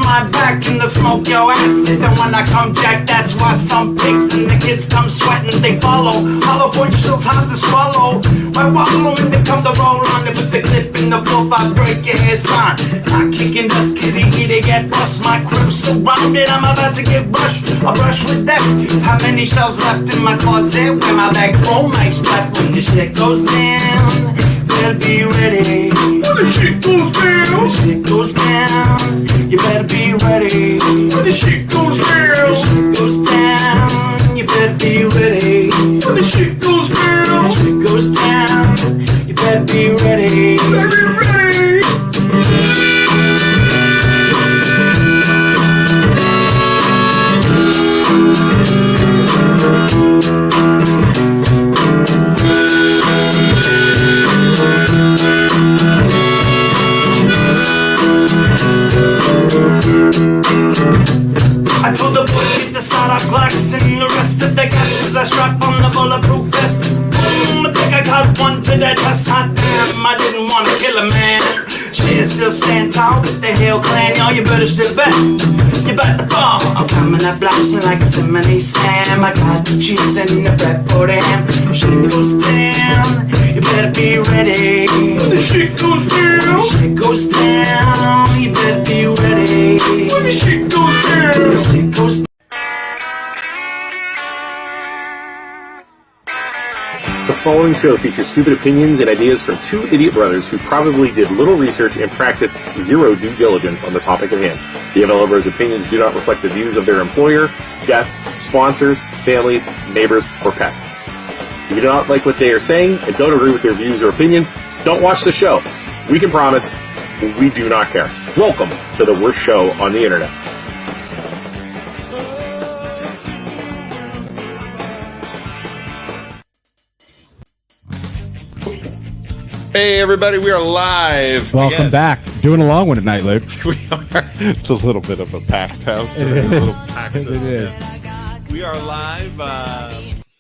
my back and to smoke your ass. And when I come jack, that's why some pigs and the kids come sweating, they follow. Hollow point still's hard to swallow. Why wallow when they come to roll on it with the clip in the wolf, I break your head sign. Not kicking dust, cause they get bust. My crib surrounded, I'm about to get brushed. I brush with that. How many shells left in my closet? Where my back home, I strap when the shit goes down. Better be ready. When the shit goes down. When the shit goes down. You better be ready. When the shit goes down. When the shit goes down. You better be ready. When the shit goes down. When the shit goes down. You better be ready. You better be ready. I told the boys to start our Glocks and the rest of the gases I strap on the bulletproof vest. Boom, I think I got one for that test. Hot damn, I didn't want to kill a man. Cheers, still stand tall with the Hill Clan. Y'all, you better step back. You better fall. I'm coming up blasting like a Simony Sam. I got the cheese and the bread for the ham. Shit goes down. You better be ready. When the shit goes down. When the shit goes down. You better be ready. When the shit goes down. When the shit goes down. The following show features stupid opinions and ideas from two idiot brothers who probably did little research and practiced zero due diligence on the topic at hand. The MLO Bros' opinions do not reflect the views of their employer, guests, sponsors, families, neighbors, or pets. If you do not like what they are saying and don't agree with their views or opinions, don't watch the show. We can promise we do not care. Welcome to the worst show on the internet. Hey everybody, we are live. Welcome back. Doing a long one tonight, Luke. We are. It's a little bit of a packed house. It is. We are live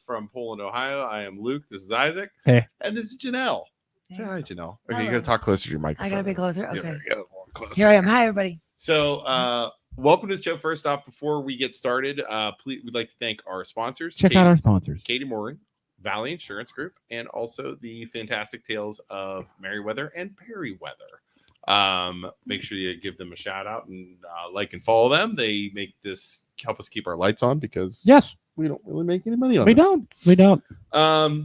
from Poland, Ohio. I am Luke. This is Isaac. Hey. And this is Janelle. Say hi, Janelle. Okay, Hello. you gotta talk closer to your microphone. I gotta be closer. Yeah, Okay. there you go. Closer. Here I am. Hi, everybody. So, welcome to the show. First off, before we get started, please, we'd like to thank our sponsors. Check out our sponsors. Katie Mooring, Valley Insurance Group, and also the fantastic tales of Merriweather and Perryweather. Make sure you give them a shout out and like and follow them. They make this help us keep our lights on because Yes. we don't really make any money on We this. don't. We don't.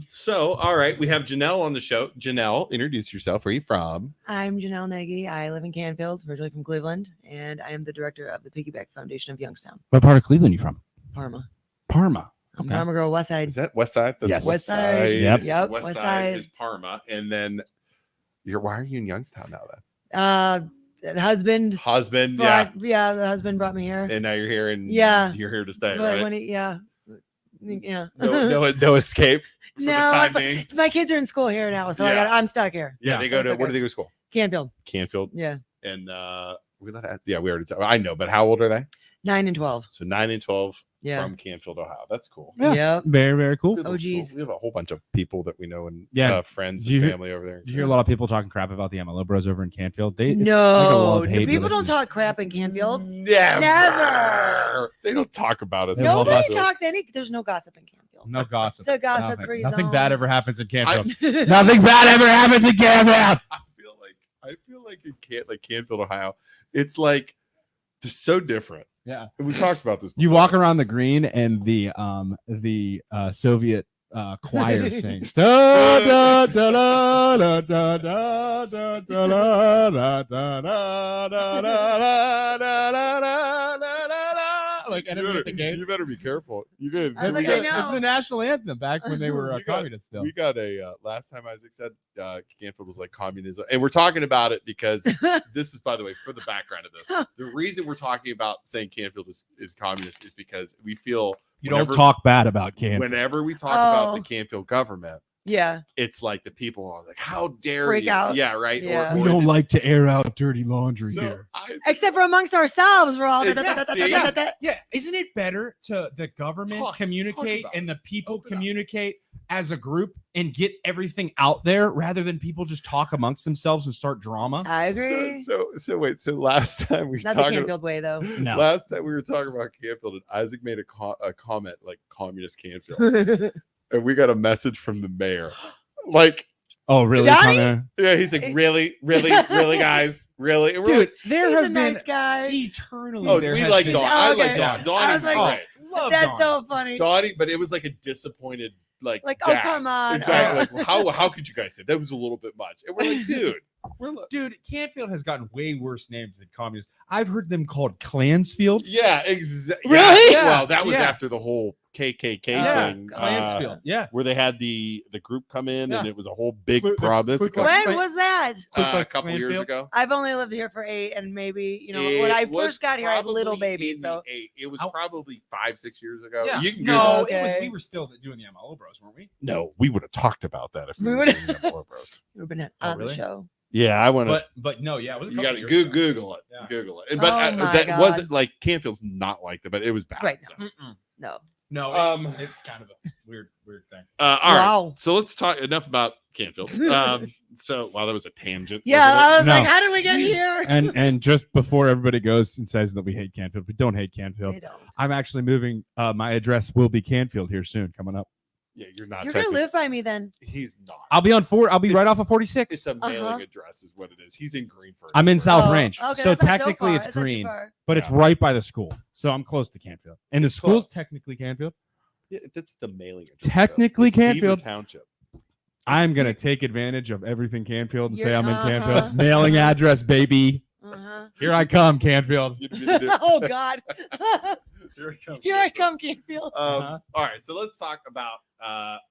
So all right, we have Janelle on the show. Janelle, introduce yourself. Where are you from? I'm Janelle Nagy. I live in Canfield, originally from Cleveland, and I am the director of the Piggyback Foundation of Youngstown, What part of Cleveland are you from? Parma. Parma. I'm Okay. Parma girl, West Side. Is that West Side? That's Yes. West Side. Yep. Yep, West West Side Side. is Parma, and then why are you in Youngstown now? Then Husband. husband, yeah, The husband brought me here. and now you're here, and Yeah. you're here to stay, But right? when yeah. No escape. For the time being. my kids are in school here now, so Yeah. I'm stuck here. Yeah, they go to That's where do okay. they go to school? Canfield. Canfield, Yeah. and we already. I know, but how old are they? 9 and 12. So 9 and 12 Yeah. from Canfield, Ohio. That's cool. Yeah. Yep. Very, very cool. Good little school. OGs. We have a whole bunch of people that we know and Yeah. friends Did you and hear- family over there. Did you hear a lot of people talking crap about the MLO Bros over in Canfield? It's like a No, love-hate people don't relationship. talk crap in Canfield. Never. They don't talk about us. They love Nobody us. talks there's no gossip in Canfield. No gossip. It's a gossip-free Nothing zone. bad ever happens in Canfield. I Nothing bad ever happens in Canfield. I feel like in Canfield, Ohio, it's like they're so different. Yeah. And we talked about this. You before. walk around the green and the Soviet choir sings. Da, da, da, da, da, da, da, da, da, da, da, da, da, da, da, da, da, da, like enemy at the gates. You better be careful. You did. I was like, We I got- know. It's the national anthem back when they were We got- communists still. We got a last time Isaac said Canfield was like communism, and we're talking about it because this is, by the way, for the background of this. The reason we're talking about saying Canfield is communist is because we feel You don't talk bad about Canfield. whenever we talk about Oh. the Canfield government, yeah. it's like the people are like, "How dare Freak you?" out. Yeah, right. Yeah. We don't like to air out dirty laundry So, here. Except for amongst ourselves, we're all. Yeah, isn't it better to the government Talk communicate about and the people Open up. communicate as a group and get everything out there rather than people just talk amongst themselves and start drama. I agree. So wait. So last time we Not the talked Canfield way, though. No. last time we were talking about Canfield, and Isaac made a comment like communist Canfield, and we got a message from the mayor, like. Oh, really? Johnny? Connor? Yeah, he's like, really, guys, really. And we're Dude, like, there He's have a been nice guy. eternally. oh, there we has like been- Don. Oh, I like okay. Don. I Donnie's was like, great. Love That's Donnie. so funny. Donnie, but it was like a disappointed, like, Like, dad. oh, come on. Exactly. Like, how could you guys say that was a little bit much? And we're like, dude, Dude, Canfield has gotten way worse names than communists. I've heard them called Clansfield. yeah, exactly. Really? Yeah. Well, that was Yeah. after the whole KKK thing, Clansfield. Yeah. where they had the group come in, and Yeah. it was a whole big Ku- problem. Ku- It's a Ku- couple, When was that? Ku a Klux couple years Klanfield? ago. I've only lived here for 8, and maybe, when It I was first got here, I had a little probably baby. in So the it was Ow. probably 5-6 years ago. Yeah. You can No, Google. it was. Okay. We were still doing the MLO Bros, weren't we? No, we would have talked about that if we We were would've- doing Buffalo Bros. we've been on Oh, really? the show. Yeah, I want to. But no, yeah, it was. A You couple got to years ago. Google it. Yeah. Google it. And, but Oh my that God. wasn't like Canfield's not like that, but it was bad. Right. So. Mm-mm. No. No, Um, it's kind of a weird thing. All right. Wow. So let's talk enough about Canfield. So wow, that was a tangent. Yeah, wasn't it? I was No. like, how did we get here? And just before everybody goes and says that we hate Canfield, we don't hate Canfield. They don't. I'm actually moving. My address will be Canfield here soon, coming up. Yeah, you're not. You're going to technically- live by me then. He's not. I'll be on 4. I'll be right It's- off of 46. It's a mailing Uh-huh. address, is what it is. He's in Greenford. I'm in That's South where- Oh, Range, okay, so that's not technically far. it's That's not too green, far. but it's Yeah. right by the school, so I'm close to Canfield. And the school's Close. technically Canfield. Yeah, that's the mailing address. Technically It's Beaver Canfield. Township. I'm gonna take advantage of everything Canfield and say You're- I'm in uh-huh. Canfield. Mailing address, baby. Uh-huh. Here I come, Canfield. You'd be the- Oh, God. Here it comes. Here I come, Canfield. Uh-huh. All right, so let's talk about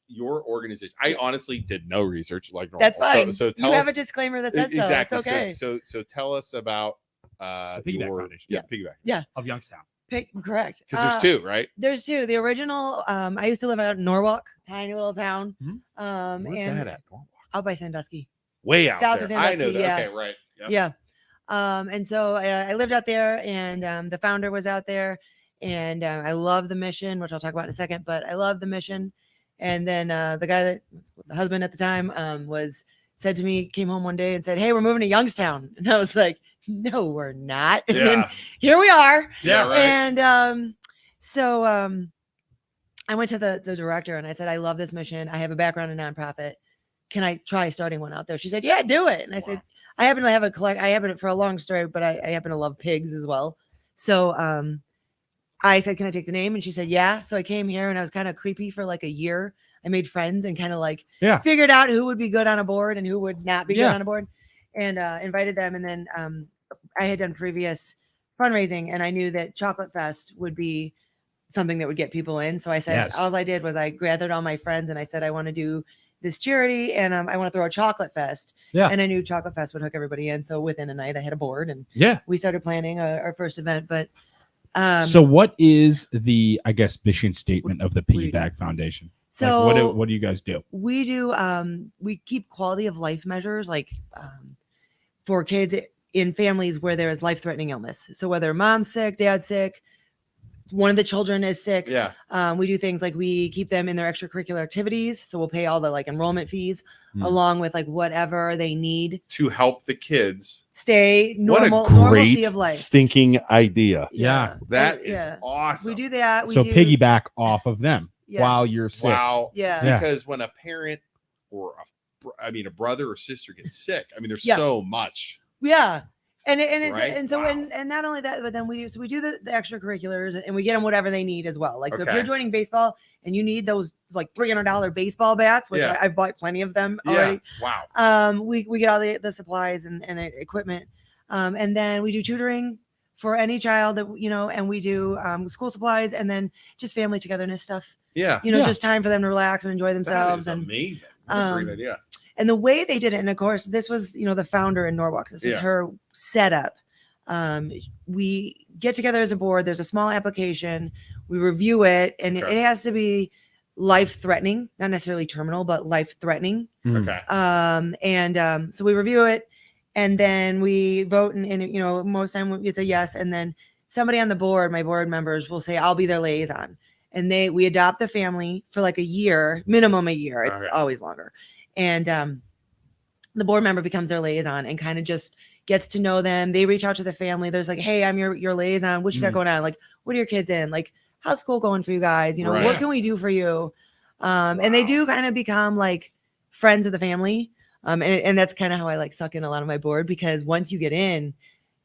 your organization. I honestly did no research, like normal. That's fine. So tell you us have a disclaimer that says exactly. so. It's okay. So tell us about Piggyback your Foundation. yeah, Piggyback. Of Youngstown. Correct. Because there's 2, right? There's 2. The original, I used to live out in Norwalk, tiny little town. Mhm. Where's And that at? Norwalk? out by Sandusky. Way out South there. of I know Sandusky, that. yeah. Okay, right. Yep. Yeah. And so I lived out there, and the founder was out there, and I love the mission, which I'll talk about in a second. But I love the mission. And then the guy that the husband at the time said to me, came home one day and said, "Hey, we're moving to Youngstown," and I was like, "No, we're not." And then Yeah. here we are. Yeah, right. And so I went to the director and I said, "I love this mission. I have a background in nonprofit. Can I try starting one out there?" She said, "Yeah, do it." And I said, "I happen to have I happen, for a long story, but I happen to love pigs as well." So I said, "Can I take the name?" And she said, "Yeah." So I came here and I was kind of creepy for like a year. I made friends and kind of like Yeah. figured out who would be good on a board and who would not be Yeah. good on a board, and invited them. And then I had done previous fundraising, and I knew that Chocolate Fest would be something that would get people in. So I said, Yes. all I did was I gathered all my friends and I said, I want to do this charity, and I want to throw a Chocolate Fest. Yeah. And I knew Chocolate Fest would hook everybody in. So within a night I had a board and Yeah. we started planning our first event. But So what is the, I guess, mission statement of the do you do? Piggyback Foundation? so Like, what do you guys do? we do we keep quality of life measures, like for kids in families where there is life-threatening illness. So whether mom's sick, dad's sick, one of the children is sick, Yeah. we do things like we keep them in their extracurricular activities. So we'll pay all the like enrollment fees Hmm. along with like whatever they need. To help the kids. Stay What normal a great normalcy of life. stinking idea. Yeah. That And- is awesome. We do that. We So do, piggyback off of them Yeah. while you're sick. Wow. Yeah. Yeah. Because when a parent or a brother or sister gets sick, I mean, there's Yeah. so much. Yeah. And it's Right? and so Wow. and not only that, but then we do the extracurriculars and we get them whatever they need as well. Like so if Okay. you're joining baseball and you need those like $300 baseball bats, which Yeah. I've bought plenty of them already. Yeah. Wow. We get all the supplies and the equipment. And then we do tutoring for any child that and we do school supplies and then just family togetherness stuff. Yeah. Yeah. Just time for them to relax and enjoy themselves. That is And amazing. What a great um, idea. and the way they did it, and of course, this was, the founder in Norwalk. This was Yeah. her setup. We get together as a board. There's a small application. We review it, and Okay. it has to be life-threatening, not necessarily terminal, but life-threatening. Mm. Okay. So we review it, and then we vote, and most time it's a yes. And then somebody on the board, my board members, will say, "I'll be their liaison." and we adopt the family for like a year, minimum a year. It's Okay. always longer. And the board member becomes their liaison and kind of just gets to know them. They reach out to the family. There's like, hey, I'm your liaison. What you got going on? Like, what are your kids in? Like, how's school going for you guys? You know, Right. what can we do for you? And they do kind of become like friends of the family. And that's kind of how I like suck in a lot of my board, because once you get in,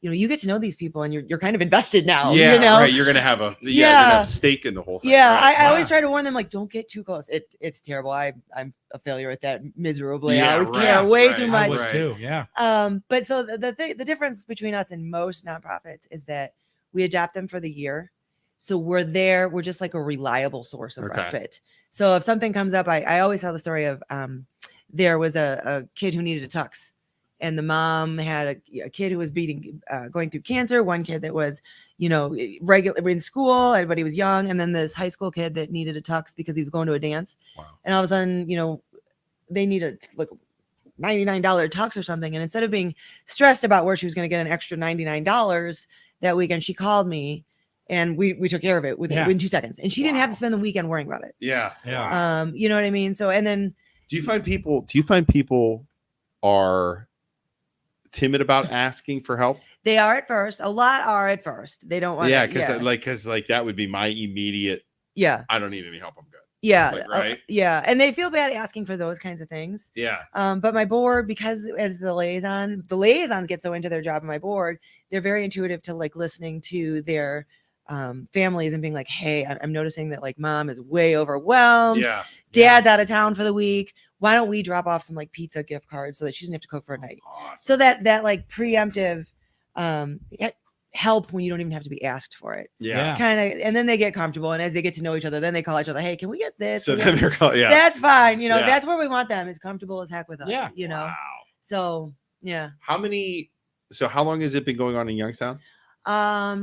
you know, you get to know these people and you're kind of invested now. Yeah, you know? right. You're gonna have a you're gonna have stake in the whole thing. Yeah, right? I always try to warn them, like, don't get too close. It's terrible. I'm a failure at that miserably. Yeah, I always right, care way right. too I much. would Right. too. Yeah. But so the difference between us and most nonprofits is that we adopt them for the year. So we're just like a reliable source of Okay. respite. So if something comes up, I always tell the story of there was a kid who needed a tux, and the mom had a kid who was going through cancer, one kid that was, you know, regular in school, but he was young, and then this high school kid that needed a tux because he was going to a dance. Wow. And all of a sudden, you know, they need a like $99 tux or something. And instead of being stressed about where she was going to get an extra $99 that weekend, she called me and we took care of it within 2 seconds. And she didn't have to spend the weekend worrying about it. Yeah. Yeah. You know what I mean? So, and then Do you find people are timid about asking for help? they are at first. A lot are at first. They don't want Yeah, to. because that would be my immediate. Yeah. I don't need any help. I'm good. Yeah. Like, right? Yeah. And they feel bad asking for those kinds of things. Yeah. But my board, because as the liaisons get so into their job in my board, they're very intuitive to like listening to their families and being like, hey, I'm noticing that like mom is way overwhelmed. Yeah. Dad's out of town for the week. Why don't we drop off some like pizza gift cards so that she doesn't have to cook for a night? Awesome. So that like preemptive help when you don't even have to be asked for it. Yeah. Kind of, and then they get comfortable, and as they get to know each other, then they call each other, hey, can we get this? So Can we then get-" they're called. Yeah. That's fine. You know, Yeah. that's where we want them, is comfortable as heck with us. Yeah. You know. Wow. So yeah. How long has it been going on in Youngstown?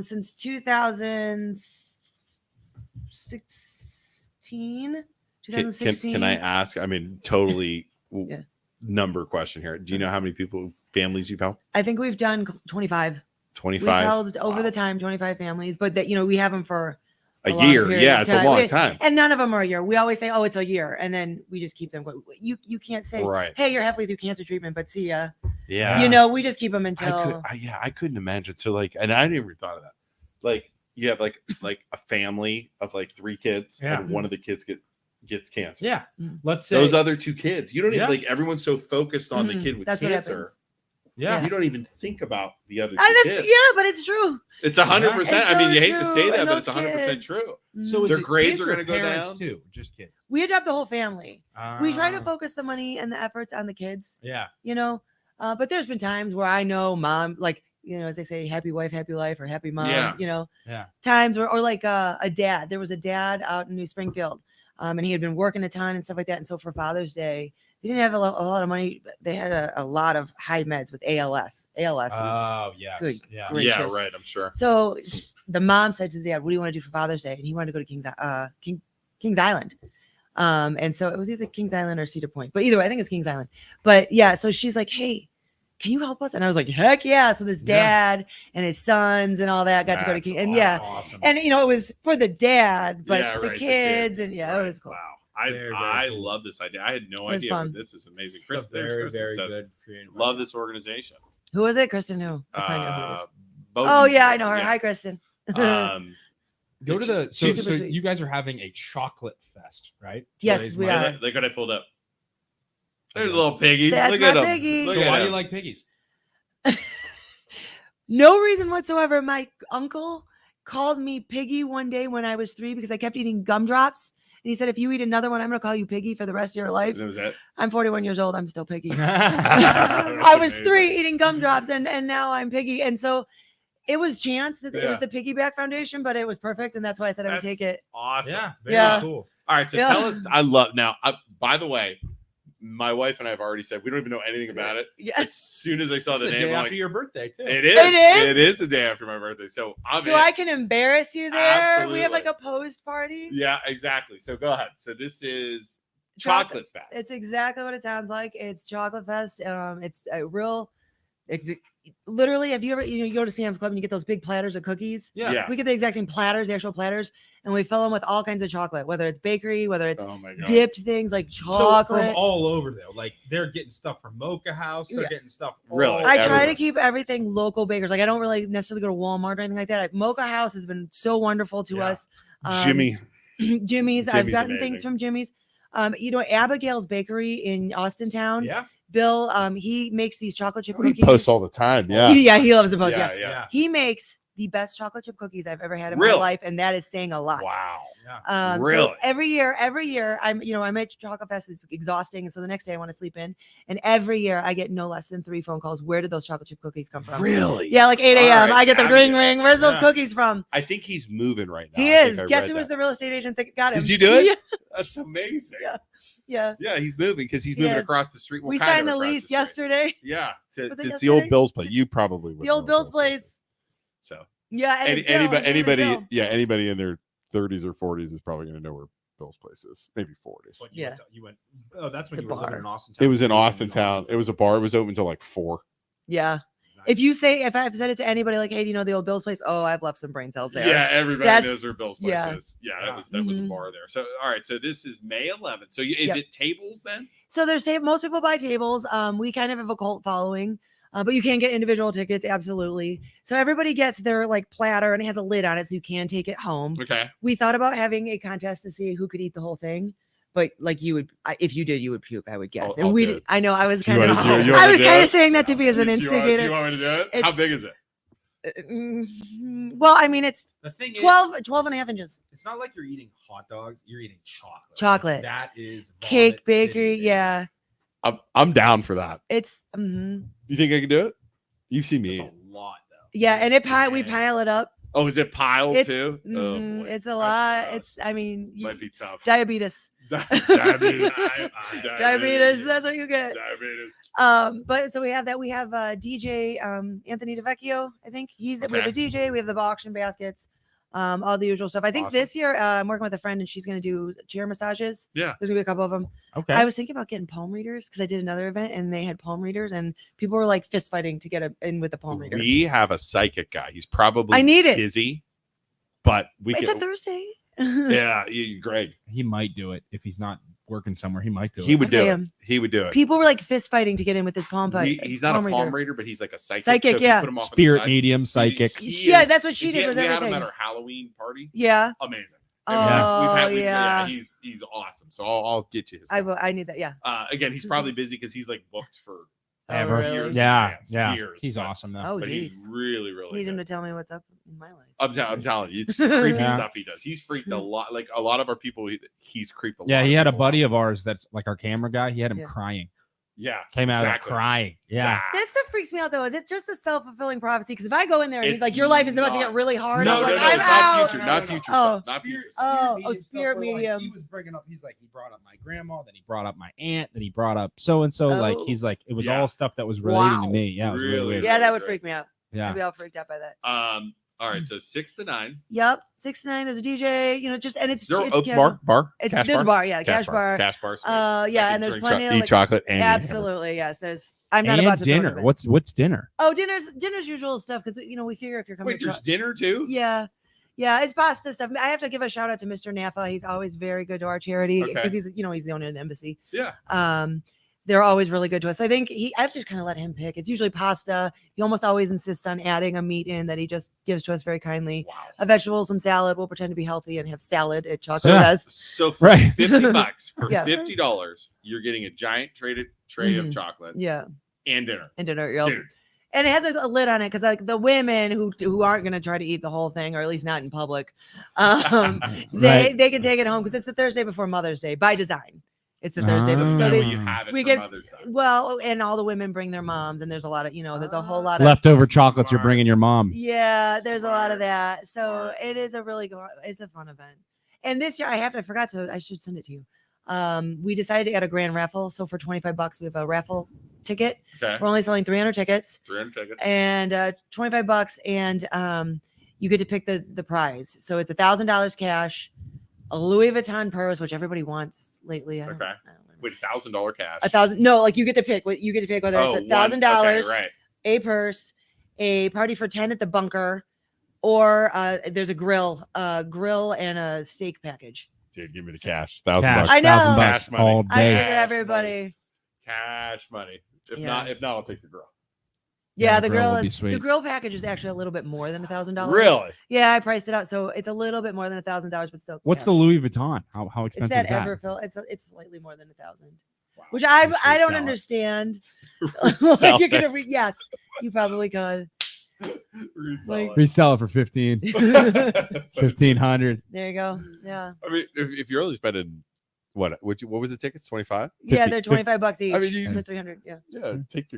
Since 2016. 2016. Can I ask? I mean, totally Yeah. number question here. Do you know how many families you've helped? I think we've done 25. 25. We've held over Wow. the time 25 families, but that, you know, we have them for a long year. period Yeah, of it's a long time. And none of them are a year. We always say, oh, it's a year, and then we just keep them going. You can't say, Right. hey, you're halfway through cancer treatment, but see ya. Yeah. You know, we just keep them until I couldn't imagine. So like, and I didn't even thought of that. Like you have like a family of like 3 kids, Yeah. and one of the kids gets cancer. Yeah. Mm. Let's say Those other 2 kids, you don't even Yeah. like, everyone's so focused on the Mhm. kid with That's what cancer. happens. yeah. You don't even think about the other 2 And kids. yeah, but it's true. It's 100%. It's I mean, so you hate to say true. that, And but it's those 100% kids. true. So is Their it grades kids are or gonna go parents down? too, just kids. We adopt the whole family. We try to Ah, focus the money and the efforts on the kids, Yeah. you know. But there's been times where I know mom, like, you know, as they say, happy wife, happy life, or happy mom, Yeah. you know, Yeah. times where, or like a dad, there was a dad out in New Springfield, and he had been working a ton and stuff like that. And so for Father's Day, they didn't have a lot of money. But they had a lot of high meds with ALS. ALS is Oh yes. good Yeah. grief. Yeah, Gracious. right. I'm sure. so the mom said to the dad, what do you want to do for Father's Day? And he wanted to go to Kings Island. And so it was either Kings Island or Cedar Point, but either way, I think it's Kings Island. But yeah, so she's like, hey, can you help us? And I was like, heck yeah. So this dad and his sons and all that got to go to That's King. And yeah, Awesome. and you know, it was for the dad, but Yeah, the right, kids, and yeah, Right. it was cool. Wow. Very, very I cool. love this idea. I had no It was idea. fun. But this is amazing. It's Chris, a very, Kristen very says, good creative. love idea. this organization. Who was it? Kristen who? I probably know who it is. Bowden. Oh yeah, I know her. Yeah. Hi, Kristen. Go to the so, She's so super sweet. you guys are having a chocolate fest, right? Yes, Today's we Monday. are. Look what I pulled up. There's a little piggy. That's Look my at him. piggy. Look So at why do him. you like piggies? No reason whatsoever. My uncle called me Piggy one day when I was 3 because I kept eating gumdrops. And he said, if you eat another one, I'm going to call you Piggy for the rest of your life. That was it. I'm 41 years old. I'm still Piggy. That's I was amazing. 3 eating gumdrops and now I'm Piggy. And so it was chance that it Yeah. was the Piggyback Foundation, but it was perfect. And that's why I said I would That's take it. Awesome. Yeah, very Yeah. cool. All right. So Yeah. tell us. I love now. By the way, my wife and I have already said we don't even know anything about it. As Yes. soon as I saw It's the the name, day I'm after like, your birthday too. it is. It is? It is the day after my birthday. So I'm So in. I can embarrass you there. We have like Absolutely. a post party. Yeah, exactly. So go ahead. So this is Choc- Chocolate Fest. It's exactly what it sounds like. It's Chocolate Fest. It's a real Literally, have you ever, you go to Sam's Club and you get those big platters of cookies? Yeah. We get the exact same platters, the actual platters, and we fill them with all kinds of chocolate, whether it's bakery, whether it's Oh my God. dipped things like So chocolate. from all over though, like they're getting stuff from Mocha House, they're Yeah. getting stuff. Really? all I try everywhere. to keep everything local bakers. Like I don't really necessarily go to Walmart or anything like that. Mocha House has been so wonderful to Yeah. us. Jimmy. Jimmy's. I've Jimmy's gotten things amazing. from Jimmy's. Abigail's Bakery in Austintown. Yeah. Bill, he makes these chocolate chip He cookies. posts all the time. Yeah. Yeah, he loves to post. Yeah. Yeah. He makes the best chocolate chip cookies I've ever had in Really? my life, and that is saying a lot. Wow. Yeah. So Really? every year, I'm at Chocolate Fest. It's exhausting, and so the next day I want to sleep in. And every year I get no less than 3 phone calls. Where did those chocolate chip cookies come from? Really? Yeah, like 8 All a.m. right, I get the fabulous. ring. Where's those Yeah. cookies from? I think he's moving right now. He I think is. I Guess read who was that. the real estate agent that got him? Did you do it? Yeah. That's amazing. Yeah. Yeah. Yeah, he's moving because he's He moving is. across the street. Well, We kind signed of the across lease street. yesterday. Yeah, Was it it's the old yesterday? Bill's place. You probably would The old know Bill's place. So Yeah. And it's Bill. His name is anybody, Bill. yeah, anybody in their 30s or 40s is probably going to know where Bill's place is. Maybe 40s. But Yeah. you went. Oh, that's when It's a you were living bar. in Austin Town. It was in Austin Town. It was a bar. It was open until like 4. Yeah. If I've said it to anybody like, hey, do you know the old Bill's place? Oh, I've left some brain cells there. Yeah, everybody That's- knows where Bill's place yeah. is. Yeah, Yeah. that was a Mhm. bar there. So all right, so this is May 11th. So is Yep. it tables then? So most people buy tables. We kind of have a cult following, but you can get individual tickets. Absolutely. So everybody gets their like platter and it has a lid on it so you can take it home. Okay. We thought about having a contest to see who could eat the whole thing. But like if you did, you would puke, I would guess. I'll And do it. I know I was You kind of, wanna do it? You I wanna was do kind it? of saying that to be as an Do you want instigator. me to do it? How It's- big is it? Well, I mean, it's The thing 12 and a half inches. it's not like you're eating hot dogs. You're eating chocolate. Chocolate. That is Cake, vomit city, bakery. baby. Yeah. I'm down for that. It's, You think I can do it? You've seen That's me. a lot though. yeah. And we Man. pile it up. Oh, is it piled It's, too? Oh, mhm, boy. it's a That's lot. gross. It's, I mean, Might be tough. diabetes. Diabetes. Diabetes. That's what you get. Diabetes. But so we have that. We have DJ Anthony DeVecchio. I think we have a Okay. DJ. We have the auction baskets, all the usual stuff. I think Awesome. this year I'm working with a friend and she's going to do chair massages. Yeah. There's gonna be a couple of them. Okay. I was thinking about getting palm readers because I did another event and they had palm readers and people were like fist fighting to get in with the palm reader. We have a psychic guy. He's probably I need it. busy, but we It's a can. Thursday. Yeah, Greg. He might do it if he's not working somewhere. He might do He it. would do Okay, it. He would do it. People were like fist fighting to get in with this palm fight. He's not a palm reader, but he's like a psychic. Psychic, if you yeah. put him off on the Spirit side, medium, psychic. Yeah, that's what she did We with had him everything. at our Halloween party. Yeah. Amazing. Oh, we've yeah. He's awesome. So I'll get you his. I stuff. will. I need that. Yeah. Again, he's probably busy because he's like booked for Ever. really? years. in Yeah, advance, yeah. years, He's but- awesome though. Oh, But he's geez. really, really Need him good. to tell me what's up in my life. I'm telling you, it's creepy Yeah. stuff he does. He's freaked a lot. Like a lot of our people, he's creeped a lot. Yeah, he of had a people buddy out. of ours that's like our camera guy. He had him Yeah. crying. Yeah, Came out exactly. of there crying. Yeah. That stuff freaks me out though. Is it just a self-fulfilling prophecy? Because if I go in there and he's It's like, your life is about to not. get really hard, No, I'm no, like, no, I'm it's out. not future, not future Oh. stuff, not future stuff. Oh, stuff spirit where, like, medium. he was bringing up. He's like, he brought up my grandma. Then he brought up my aunt. Then he brought up so and so. Like Oh. he's like, it was Yeah. all stuff that was relating to Wow. me. Yeah. It was really Really? weird. Yeah, that would Great. freak me out. Yeah. I'd be all freaked out by that. All right, so 6 to 9. Yep. 6 to 9. There's a DJ, and Is there it's a casual. bar? It's Cash there's bar? a bar, yeah, cash bar. Cash bar. sweet. Yeah, I can and there's drink plenty of eat like, chocolate and absolutely, yes. I'm not And about to throw dinner. it in. What's dinner? Oh, dinner's usual stuff because we figure if you're coming. Wait, there's dinner too? Yeah. Yeah, it's pasta stuff. I have to give a shout out to Mr. Naffa. He's always very good to our charity Okay. because he's the owner of the embassy. Yeah. They're always really good to us. I think I have to kind of let him pick. It's usually pasta. He almost always insists on adding a meat in that he just gives to us very kindly. Wow. A vegetable, some salad. We'll pretend to be healthy and have salad at Chocolate Yeah. Fest. So for Right. $50, for Yeah. $50, you're getting a giant tray of Mhm. chocolate Yeah, and dinner. and dinner. Yep. Dude, And it has a lid on it because like the women who aren't going to try to eat the whole thing, or at least not in public, they can take it home because it's the Thursday before Mother's Day by design. It's the Thursday before. so So that they, way you have it we for get- Mother's Day. well, and all the women bring their moms, and there's a lot of there's a whole lot of Leftover chocolates you're Smart. bringing your mom. yeah, there's a lot of Smart, that. So smart. it is a really good. It's a fun event. And this year, I should send it to you. We decided to add a grand raffle. So for $25, we have a raffle ticket. Okay. We're only selling 300 tickets. 300 tickets. And $25, and you get to pick the prize. So it's $1,000 cash, a Louis Vuitton purse, which everybody wants lately. I don't Okay. know. With $1,000 cash. 1,000. No, like you get to pick. You get to pick whether it's one- $1,000, Okay, right. a purse, a party for 10 at the bunker, or there's a grill and a steak package. Dude, give me the cash. $1,000 Cash, bucks. I know. $1,000 Cash money. all I day. figured Cash everybody. Cash money. If Yeah. not, I'll take the grill. Yeah, the the grill grill would be is sweet. the grill package is actually a little bit more than $1,000. Really? Yeah, I priced it out, so it's a little bit more than $1,000, but still. What's the cash. Louis Vuitton? How It's expensive that is that? Everfill. It's slightly more than 1,000, Wow. which You I should don't sell it. understand. Resell Like you're gonna it. yes, you probably could. Resell Resell it for 15, it. 1,500. There you go. Yeah. I mean, if you're only spending what was the tickets? 25? Yeah, 50, they're 25 bucks each. I mean, you So just- 300. Yeah. Yeah, take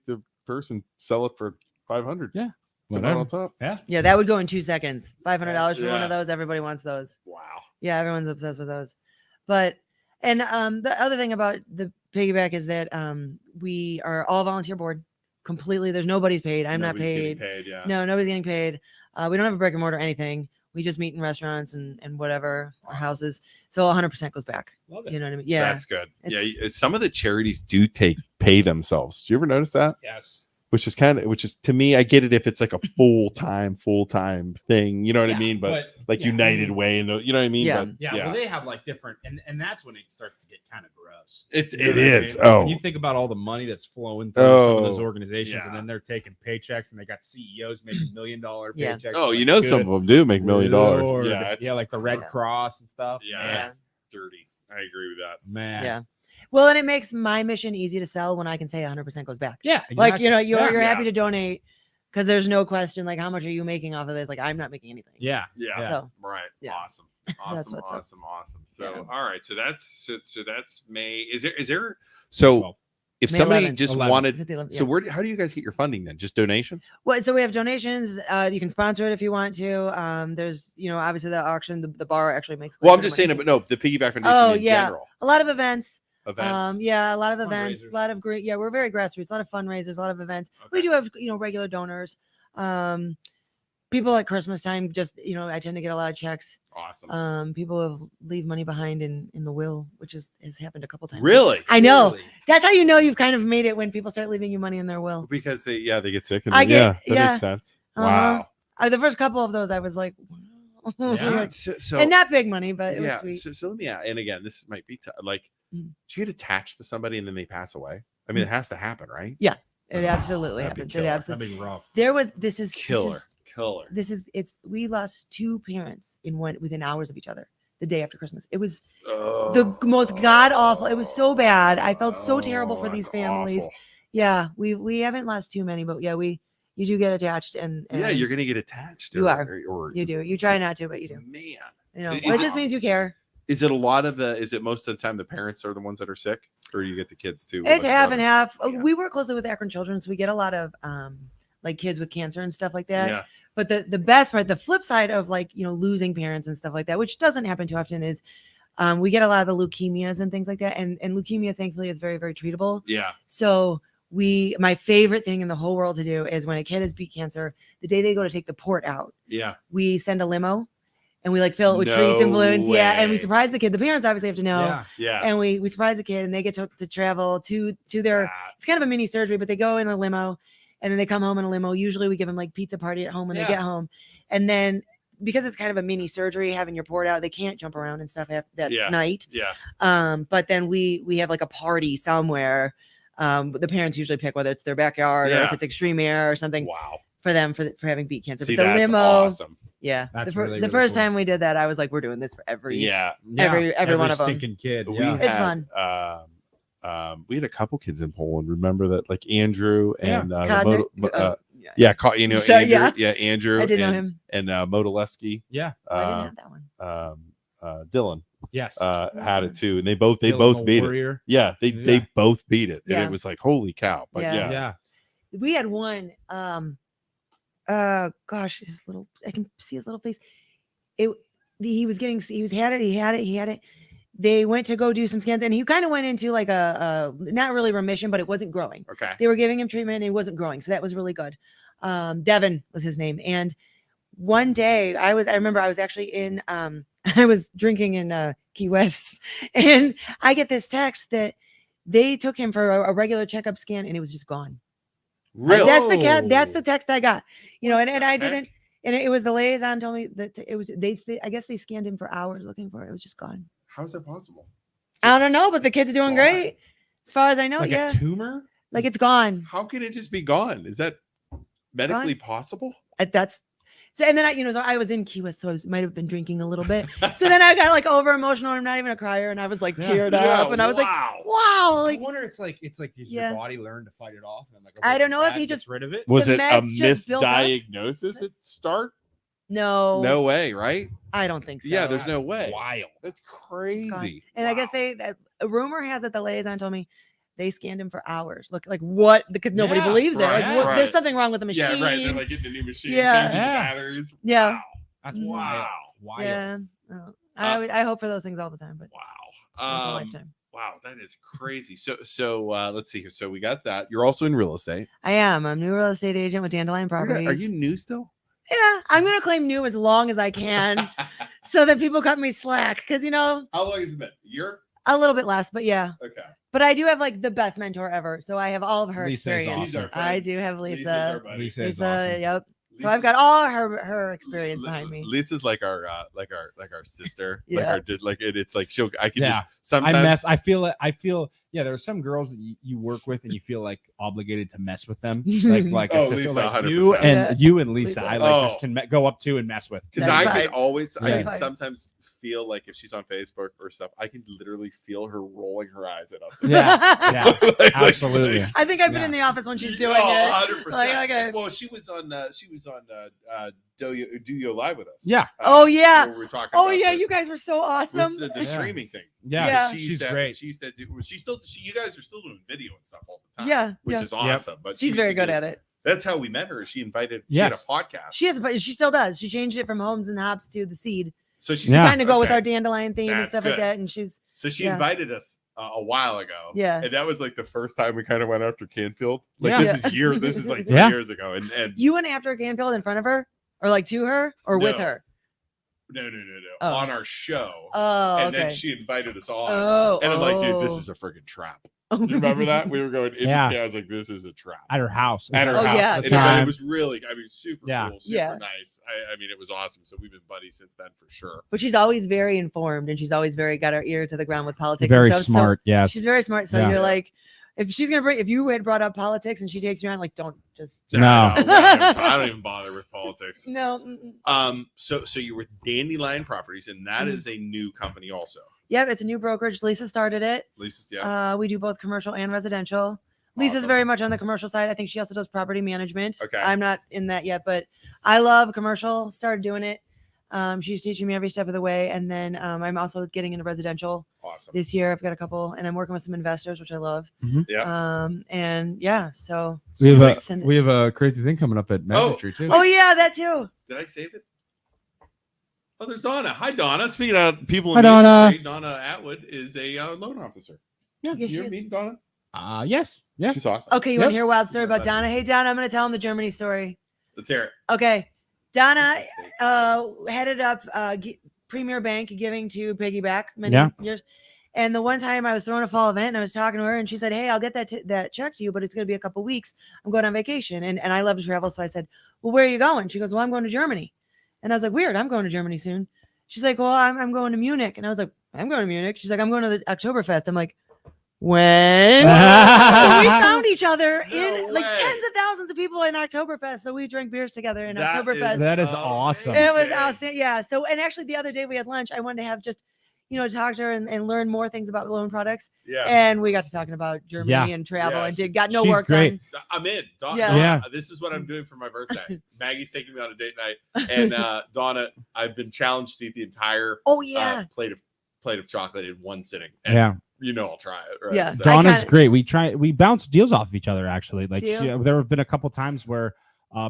the purse and sell it for 500. Yeah, Come out whatever. on top. Yeah. Yeah, that would go in 2 seconds. $500 for one Yeah. of those. Everybody wants those. Wow. Yeah, everyone's obsessed with those. But and the other thing about the piggyback is that we are all volunteer board completely. There's nobody's paid. I'm Nobody's not getting paid. paid. Yeah. No, nobody's getting paid. We don't have a brick and mortar anything. We just meet in restaurants and whatever our Awesome. houses. So 100% goes back. Love it. You know what I mean? Yeah. That's good. Yeah, It's- some of the charities do pay themselves. Do you ever notice that? Yes. Which is to me, I get it if it's like a full time thing. You know what I Yeah, mean? But like yeah. United Way, and you know what I mean? Yeah. But, Yeah, well, they have like different, and that's when it starts to get kind of gross. it You know what I is. mean? Oh, When you think about all the money that's flowing through some of those Oh, organizations, and yeah. then they're taking paychecks, and they got CEOs making $1 million Yeah. paychecks. oh, Like, you know, some good of them do make $1 million. Lord. Yeah, it's, yeah, like the Red Yeah. Cross and stuff. yeah, Man. it's dirty. I agree with that. Man. Yeah. Well, and it makes my mission easy to sell when I can say 100% goes back. Yeah. Like, you know, exactly. you're Yeah. happy to donate because there's no question, like, how much are you making off of this? Like, I'm not making anything. Yeah. Yeah. So, Right. Yeah. Awesome. That's Awesome. what's up. Awesome. So, Yeah. all right. So that's May. Is there? So, Well, if May somebody 11th. just 11th. wanted, Is it the 11th? so Yeah. how do you guys get your funding then? Just donations? Well, so we have donations. You can sponsor it if you want to. There's, obviously the auction, the bar actually makes. quite Well, a I'm bit of just saying, money. but no, the Piggyback Foundation Oh, in yeah. general. A lot of events. Events. Yeah, a lot of events, Fundraisers. a lot of great. Yeah, we're very grassroots. A lot of fundraisers, a lot of events. We Okay. do have, regular donors. People at Christmas time, just I tend to get a lot of checks. Awesome. People have leave money behind in the will, which has happened a couple times. Really? I know. Really? That's how you know you've kind of made it when people start leaving you money in their will. Because they get sick. And I then, get- that yeah. makes sense. Uh-huh. Wow. The first couple of those, I was like, wow. Yeah. Like, So, and not big money, but it was yeah. sweet. So let me ask, and again, this might be like, Mm. do you get attached to somebody and then they pass away? I mean, it has to happen, right? It absolutely that'd be happens. It killer. absolutely. That'd be rough. There was. This is Killer. This is it's. We lost 2 parents within hours of each other the day after Christmas. It was the most god awful. It was so bad. I felt so terrible for Oh, these that's families. awful. Yeah, we haven't lost too many, but yeah, you do get attached and Yeah, you're gonna get attached. You are. Or You do. You try not to, but you do. Man, It Is just means you care. is it is it most of the time the parents are the ones that are sick, or you get the kids too? It's like half and brothers? half. Yeah. We work closely with Akron Children, so we get a lot of like kids with cancer and stuff like that. Yeah. But the best part, the flip side of like losing parents and stuff like that, which doesn't happen too often, is we get a lot of the leukemias and things like that, and leukemia thankfully is very, very treatable. Yeah. So my favorite thing in the whole world to do is when a kid has beat cancer, the day they go to take the port out, Yeah. we send a limo and we like fill it with treats and No balloons. Yeah, and we way. surprise the kid. The parents obviously have to know. Yeah. Yeah. And we surprise the kid and they get to travel to their Ah, it's kind of a mini surgery, but they go in a limo and then they come home in a limo. Usually we give them like pizza party at home when Yeah. they get home. And then because it's kind of a mini surgery, having your port out, they can't jump around and stuff that Yeah. night. yeah. But then we have like a party somewhere. The parents usually pick whether it's their backyard or Yeah. if it's extreme air or something Wow. for them for having beat cancer. See, but the that's limo, awesome. yeah. That's the really, the really first cool. time we did that, I was like, we're doing this for every Yeah. every one of 'em. stinking kid. We Yeah. It's had, we had a couple kids in Poland. Remember that, like Andrew Yeah. and Codner- yeah, So, Andrew, yeah. Andrew. I did know and, him. And Modaleski, Yeah. Oh, I didn't have that one. Dylan Yes. had it too, and they both Dylan the beat it. Warrior. Yeah, they Yeah. both beat it, and Yeah. it was like holy cow. But Yeah. yeah, Yeah. We had one. Gosh, his little. I can see his little face. He had it. They went to go do some scans, and he kind of went into like a not really remission, but it wasn't growing. Okay. They were giving him treatment, and it wasn't growing, so that was really good. Devin was his name, and one day I remember I was actually in I was drinking in Key West, and I get this text that they took him for a regular checkup scan, and it was just gone. Really? That's the text I got. You know, and I the heck? didn't. And it was the liaison told me that it was I guess they scanned him for hours looking for it. It was just gone. How is that possible? I don't know, but the kid's doing gone. great. As far as I know, Like yeah. a tumor? Like it's gone. How can it just be gone? Is that medically possible? That's so. And then I was in Key West, so I might have been drinking a little bit. So then I got like over emotional. I'm not even a crier, and I was like teared up, and I was like, wow, I like wonder. It's like does Yeah. your body learn to fight it off? And like, I don't know if that he gets just- rid of it. Was The it a meds just built up. misdiagnosis at start? no, No way, right? I don't think so. Yeah, there's no way. Wild. That's It's just gone. crazy. And I guess a rumor has it the liaison told me they scanned him for hours. Look, like what? Because nobody Yeah, believes it. Like right, what, right. there's something wrong with the machine. Yeah, right. They're like getting a new machine, Yeah. changing the Yeah. batteries. Yeah. Wow. That's Mhm. wild. Wow. Wild. Yeah. Oh, I hope for those things all the time, but Wow. it's once a lifetime. Wow, that is crazy. So let's see here. So we got that. You're also in real estate. I am. I'm a new real estate agent with Dandelion Properties. Are you new still? Yeah, I'm gonna claim new as long as I can, so that people cut me slack. Because How long has it been? A year? a little bit less, but yeah. Okay. But I do have like the best mentor ever, so I have all of her Lisa is experience. She's our awesome. friend. I do have Lisa's Lisa. our buddy. Lisa is Lisa, awesome. yep. So I've got all her experience behind me. Lisa's like our sister. Yeah. It's like I can Yeah. just sometimes I feel yeah, there are some girls that you work with and you feel like obligated to mess with them. Like Oh, a sister, Lisa, like 100%. you and Yeah. you and Lisa, Lisa. I like just Oh. can go up to and mess with. because That's I fine. can always I That's can fine. sometimes feel like if she's on Facebook or stuff, I can literally feel her rolling her eyes at us. Yeah, yeah, Like- absolutely. I think I've been Yeah. in the office when she's doing Oh, it. 100%. Like, okay. Well, she was on Do You Live with us. Yeah. Oh, yeah. where we were talking Oh about yeah, the- you guys were so awesome. the Yeah. streaming thing. Yeah, Yeah. She she's used to- great. She used to do, you guys are still doing video and stuff all the time. Yeah, which yeah. is awesome. But She's very good at it. That's how we met her. She invited. She Yes. had a podcast. She is, but she still does. She changed it from Homes and Hops to the Seed So she's to Yeah. kind of go with okay. our dandelion theme and That's stuff like good. that. And she's So she yeah. invited us a while ago. Yeah. And that was like the first time we kind of went after Canfield. Like Yeah. this is years. This is like 3 Yeah. years ago. And you went after Canfield in front of her, or like to her, or with No. her. no. Oh. On our show. Oh, and okay. then she invited us on. Oh, and I'm like, dude, this oh. is a freaking trap. Do you remember that? We were going in Yeah. I was like, this is a trap. At her house. At her Oh, house. yeah. And At the it time. was really, super Yeah. cool, super Yeah. nice. I mean, it was awesome. So we've been buddies since then for sure. But she's always very informed, and she's always very got her ear to the ground with politics. and Very stuff. So smart. Yes. she's very smart. So Yeah. you're like, if she's gonna if you had brought up politics and she takes you on, like, don't just No. I don't even bother with politics. no. Mm-mm. So you're with Dandelion Properties, and that Mhm. is a new company also. Yep, it's a new brokerage. Lisa started it. Lisa's, yeah. We do both commercial and residential. Lisa's Awesome. very much on the commercial side. I think she also does property management. Okay. I'm not in that yet, but I love commercial. Started doing it. She's teaching me every step of the way. And then I'm also getting into residential Awesome. this year. I've got a couple, and I'm working with some investors, which I love. Yeah. And yeah, so we have Send a it. we have a crazy thing coming up at Oh. Magic Tree too. oh yeah, that too. Did I save it? Oh, there's Donna. Hi, Donna. Speaking of people Hi, in the Donna. industry, Donna Atwood is a loan officer. Yeah. Yes, she You is. meet Donna? Yes. Yeah. She's awesome. Okay, you want Yep. to hear a wild story about Donna? Hey, Donna, I'm going to tell him the Germany story. Let's hear it. Okay, Donna headed up Premier Bank giving to Piggyback many Yeah. years. And the one time I was throwing a fall event and I was talking to her and she said, hey, I'll get that check to you, but it's going to be a couple weeks. I'm going on vacation. And I love to travel. So I said, well, where are you going? She goes, well, I'm going to Germany. And I was like, weird. I'm going to Germany soon. She's like, well, I'm going to Munich. And I was like, I'm going to Munich. She's like, I'm going to the Oktoberfest. I'm like, when? So we found each other No in like way. tens of thousands of people in Oktoberfest. So we drank beers together in That Oktoberfest. is That is awesome. It was amazing. awesome. Yeah. So, and actually the other day we had lunch. I wanted to have just, talk to her and learn more things about loan products. Yeah. And we got to talking about Germany Yeah. and travel Yeah. and got no She's work great. done. I'm in. Donna, Yeah. Yeah. This is what I'm doing for my birthday. Maggie's taking me on a date night. And Donna, I've been challenged to eat the entire Oh yeah. plate of chocolate in one sitting. And Yeah. I'll try it. Right? Yeah. So- Donna's kinda- great. We bounce deals off of each other actually. Like Do there have been a couple times where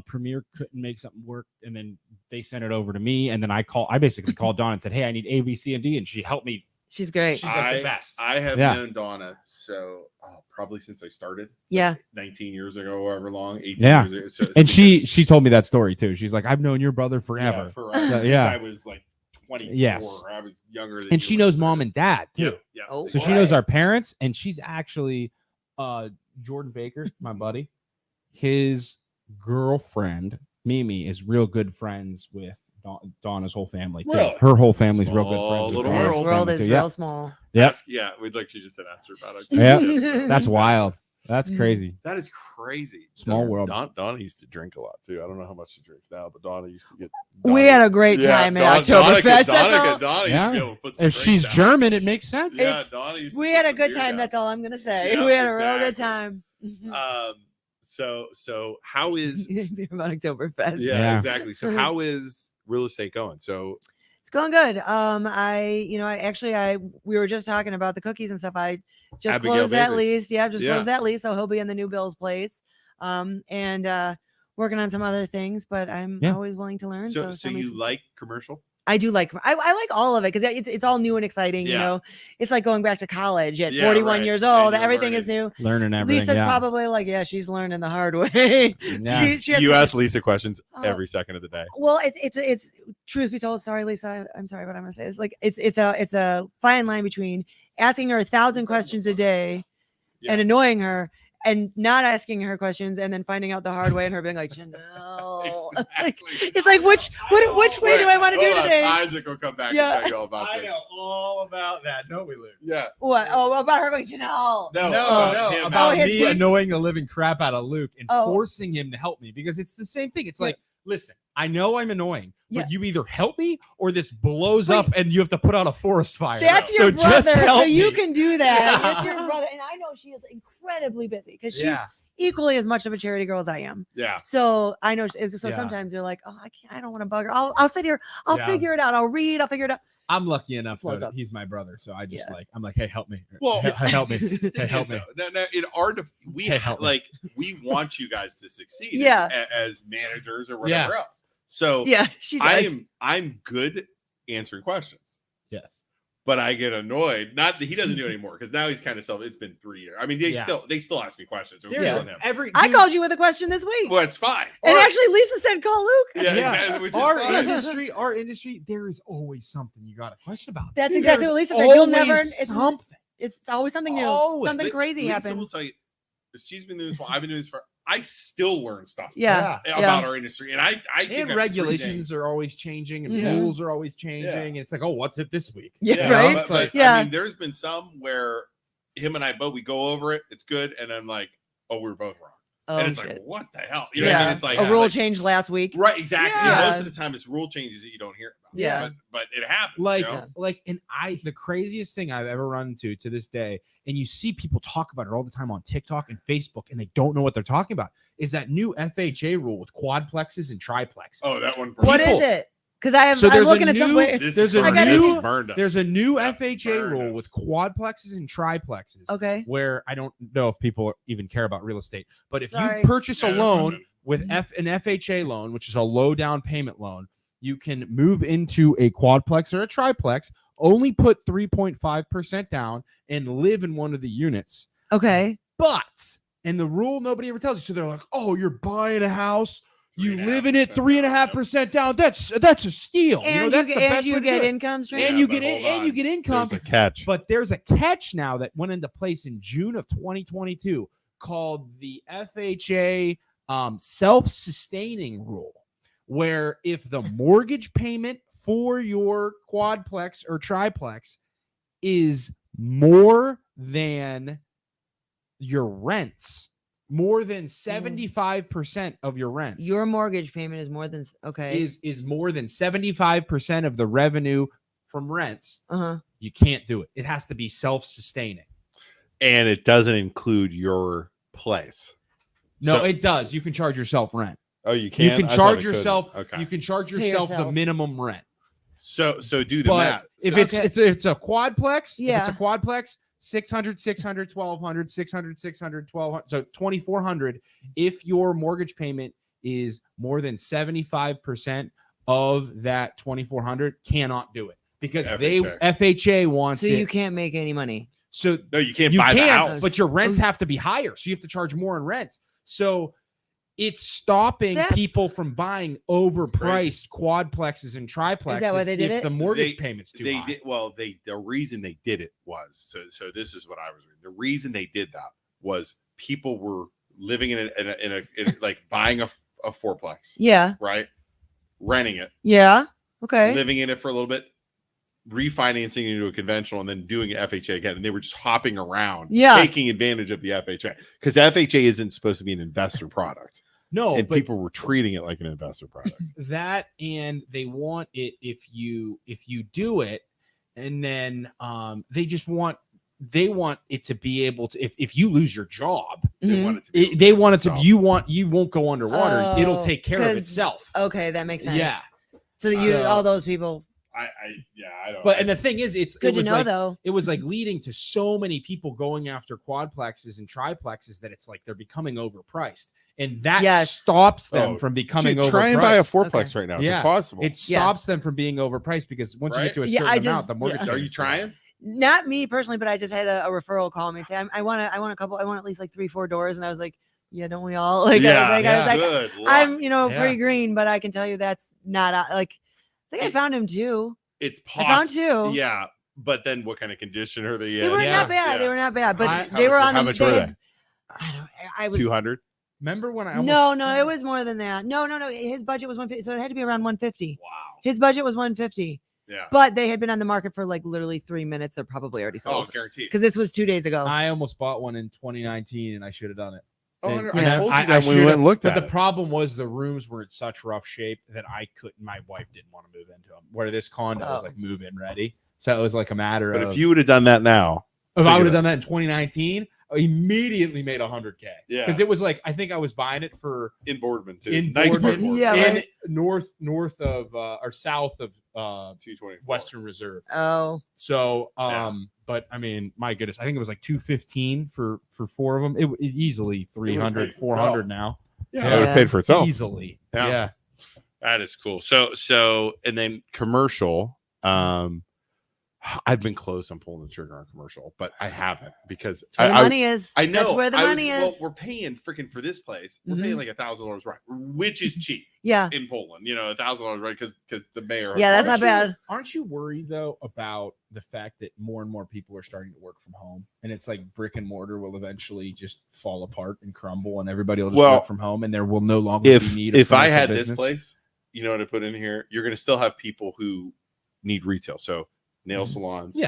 Premier couldn't make something work, and then they sent it over to me, and then I basically called Donna and said, hey, I need A, B, C, and D, and she helped me. She's great. She's like the best. I have Yeah. known Donna probably since I started. Yeah. 19 years ago, however long, 18 Yeah. years ago. So And she because- told me that story too. She's like, I've known your brother forever. Yeah, forever. Yeah. Since I was like 24. Yes. I was younger than And you she were, knows so- mom and dad too. Yeah. Yeah. Oh, So she knows our parents, and she's actually Jordan Baker, my buddy. his girlfriend Mimi is real good friends with Donna's whole family too. Really? Her whole family's real Small good friends. with little Donna's This world. world family, is too. real Yeah. small. Yep. Yeah, we'd like you just said asked her about it. Yeah. That's wild. That's crazy. That is crazy. Small world. Donna used to drink a lot too. I don't know how much she drinks now, but Donna used to get. We had a great time at Oktoberfest. That's all. Donna used to be able to put some If drinks she's down. German, it makes sense. Yeah, Donna used to We put had a some good beer time. down. That's all I'm gonna say. Yeah, We had a real good exactly. time. So how is About Oktoberfest. yeah, exactly. So how is real estate going? So It's going good. We were just talking about the cookies and stuff. I just Abigail closed that Bakeries. lease. Yeah, just Yeah. closed that lease. So he'll be in the new Bill's place. And working on some other things, but I'm Yeah. always willing to learn. so tell me you some like commercial? I do like I like all of it because it's all new and exciting. You Yeah. know, it's like going back to college at Yeah, 41 right. years And old. you're Everything is new. Learning everything. Lisa's yeah. probably like, yeah, she's learning the hard way. Yeah. She has You such a- ask Lisa questions Oh. every second of the day. Well, it's truth be told. Sorry, Lisa. I'm sorry, what I'm gonna say is like it's a fine line between asking her 1,000 questions a day Yeah. and annoying her, and not asking her questions and then finding out the hard way and her being like, Janelle. Like, Exactly. it's like which way do I want to do Hold on. today? Isaac will come back Yeah. and tell you all about I this. know all about that, don't we, Luke? Yeah. What? Oh, about her going, Janelle. No, No, him. about his me speech. annoying the living crap out of Luke and Oh. forcing him to help me because it's the same thing. It's Yeah. like, listen, I know I'm annoying, Yeah. but you either help me or this blows Wait. up and you have to put out a forest fire. That's So your just brother, so help you me. can do that. Yeah. That's your brother, and I know she is incredibly busy because she's Yeah. equally as much of a charity girl as I am. Yeah. So I know. So Yeah. sometimes you're like, oh, I can't. I don't want to bug her. I'll sit here. I'll Yeah. figure it out. I'll read. I'll figure it out. I'm lucky enough Flows that up. he's my brother, so I just Yeah. I'm like, hey, help me. Well, Hey, help me. the Hey, thing help is, me. though, no, in our we Hey, help me. like we want you guys to succeed. Yeah. As managers or whatever else. So Yeah, she does. I'm good answering questions, Yes. but I get annoyed. Not that he doesn't do it anymore because now he's kind of self. It's been 3 years. I mean, they Yeah. still ask me questions. So There's good on them. I called you with a question this week, Well, it's fine. and actually Lisa said call Luke. Yeah, exactly. Which is our fine. industry, there is always something you got to question about. That's exactly There's what Lisa said. You'll always never. something. It's always something new. Always. Something crazy Lisa happens. will tell you, she's been doing this while I've been doing this for. I still learn stuff. Yeah. About our industry, and I think And I'm pretty regulations are always changing, and Yeah. rules are always changing, Yeah. and it's like, oh, what's it this week? Yeah, Yeah, right. But Yeah. I mean, there's been some where him and I both we go over it. It's good, and I'm like, oh, we're both wrong, Oh, and it's shit. like, what the hell? You know what I mean? It's like a rule like, changed last week. right? Exactly. Yeah. Most of the time, it's rule changes that you don't hear about. Yeah. but it happens. Like, you know? and the craziest thing I've ever run into to this day, and you see people talk about it all the time on TikTok and Facebook, and they don't know what they're talking about, is that new FHA rule with quadplexes and triplexes. Oh, that one. What People- is it? Because I'm So there's a looking at some new- way. This There's is a burned, new- this has burned us. There's a new Yeah, FHA burned rule us. with quadplexes and triplexes, Okay. where I don't know if people even care about real estate, but if Sorry. you purchase Yeah, a they're loan pushing. with an FHA loan, which is a low down payment loan, you can move into a quadplex or a triplex, only put 3.5% down, and live in one of the units. Okay. But, and the rule nobody ever tells you, so they're like, oh, you're buying a house, you 3.5% live in it, down, 3.5% down. That's a steal. And that's you the get, best way to do it. income stream. And Yeah, you but get hold and you on. get income. There's a catch. But there's a catch now that went into place in June of 2022 called the FHA self-sustaining rule, where if the mortgage payment for your quadplex or triplex is more than your rents, more than 75% of your rents, Your mortgage payment is more than okay. is more than 75% of the revenue from rents, Uh-huh. you can't do it. It has to be self-sustaining. And it doesn't include your place. No, So- it does. You can charge yourself rent. Oh, you can. You can I thought charge it couldn't. yourself. Okay. You can charge Pay yourself the yourself. minimum rent. So do the But math. if So- it's a quadplex, if Yeah. it's a quadplex, 600, 600, 1200, 600, 600, 1200, so 2400. If your mortgage payment is more than 75% of that 2400, cannot do it because FHA. FHA wants So it. you can't make any money. So no, you can't you buy the can, house. but your rents have to be higher, so you have to charge more in rents. So it's stopping That's- people from buying overpriced quadplexes and triplexes why they did if it? the mortgage They- payment's too they high. did well. The reason they did it was so this is what I was reading. The reason they did that was people were living in like buying a fourplex, Yeah. right? Renting it, Yeah. Okay. living in it for a little bit, refinancing into a conventional, and then doing FHA again. And they were just hopping around, taking advantage of the FHA, because FHA isn't supposed to be an investor product. No, and but people were treating it like an investor product. That, and they want it if you do it, and then they want it to be able to, if you lose your job, They want it to. You won't go underwater. Oh, It'll take care of itself. Okay, that makes sense. Yeah. So that all those people. I don't. But and the thing is, Good to know, though. It was like leading to so many people going after quadplexes and triplexes that it's like they're becoming overpriced, and that stops them from becoming overpriced. Try and buy a fourplex right now. It's impossible. It stops them from being overpriced because once you get to a certain amount, the mortgage. Are you trying? Not me personally, but I just had a referral call me and say, I want a couple. I want at least like 3-4 doors, and I was like, yeah, don't we all? Like, I was like, I'm pretty green, but I can tell you that's not like. I think I found him too. It's possible. I found two. Yeah, but then what kind of condition are they in? They were not bad. Yeah. They were not bad, but they were on the. How much were they? I was 200. Remember when I? No, it was more than that. No. His budget was 150, so it had to be around 150. Wow. His budget was 150. Yeah. But they had been on the market for like literally 3 minutes. They're probably already sold. Oh, guaranteed. Because this was 2 days ago. I almost bought one in 2019, and I should have done it. Oh, I told you that when we went and looked at it. But the problem was the rooms were in such rough shape that I couldn't. My wife didn't want to move into them. Where this condo was like move in ready, so it was like a matter of. But if you would have done that now, if I would have done that in 202019, I immediately made $100K. Yeah, because it was like I think I was buying it for in Boardman too. In nice Boardman, yeah, north of or south of 224 Western Reserve. Oh, so but I mean, my goodness, I think it was like 215 for 4 of them. It easily 300, 400 now. Yeah, it would have paid for itself easily. Yeah, that is cool. So and then commercial. I've been close on pulling the trigger on commercial, but I haven't because that's where the money is. I know that's where the money is. Well, we're paying freaking for this place. We're paying like $1,000 rent, which is cheap. Yeah, in Poland, $1,000 rent because the mayor. Yeah, that's not bad. Aren't you worried though about the fact that more and more people are starting to work from home, and it's like brick and mortar will eventually just fall apart and crumble, and everybody will just work from home, and there will no longer be need. If I had this place, what I put in here, you're going to still have people who need retail. So. Nail salons,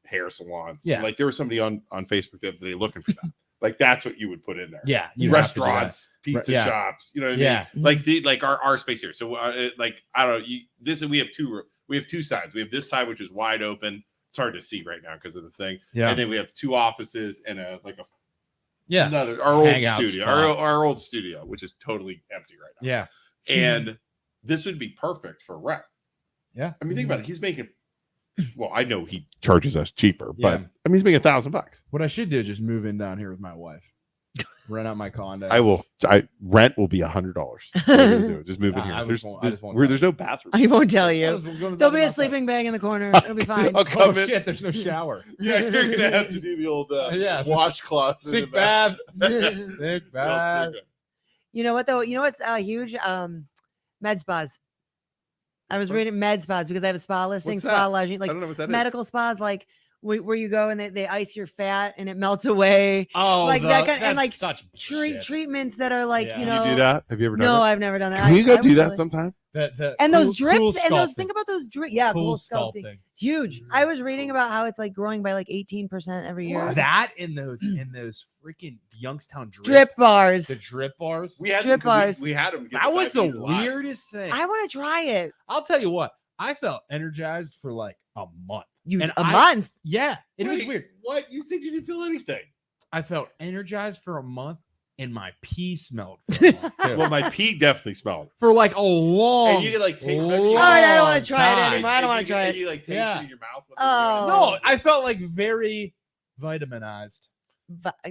hair salons, like there was somebody on Facebook the other day looking for that. Like that's what you would put in there. Restaurants, pizza shops, you know what I mean? Like our space here. So I don't know. We have two sides. We have this side which is wide open. It's hard to see right now because of the thing. And then we have 2 offices and our old studio, which is totally empty right now. And this would be perfect for rent. I mean, think about it. He's making. Well, I know he charges us cheaper, but I mean, he's making $1,000. What I should do is just move in down here with my wife, rent out my condo. Rent will be $100. Just move in here. There's no bathroom. I won't tell you. There'll be a sleeping bag in the corner. It'll be fine. Shit! There's no shower. You're gonna have to do the old washcloth. Sick bath. Sick bath. You know what though? You know what's huge? Med spas. I was reading med spas because I have a spa listing, spa lodging, like I don't know what that medical spas, like where you go and they ice your fat and it melts away. Oh, like that kind, and like such treatments that are like Can you do that? Have you ever done No, it? I've never done that. Can we go do that sometime? And those drips and those, think about those drips. Yeah, cool sculpting. Huge. I was reading about how it's like growing by like 18% every year. That in those freaking Youngstown drip bars. The drip bars. We had drip bars. We had them. That was the weirdest thing. I want to try it. I'll tell you what. I felt energized for like a month. Month? Yeah. It was weird. What? You said you didn't feel anything. I felt energized for a month. And my pee smelled. For a month, well, my pee definitely smelled for like a long. And you could like take. I don't want to try it anymore. I don't want to try it. You like taste it in your mouth. No, I felt like very vitaminized.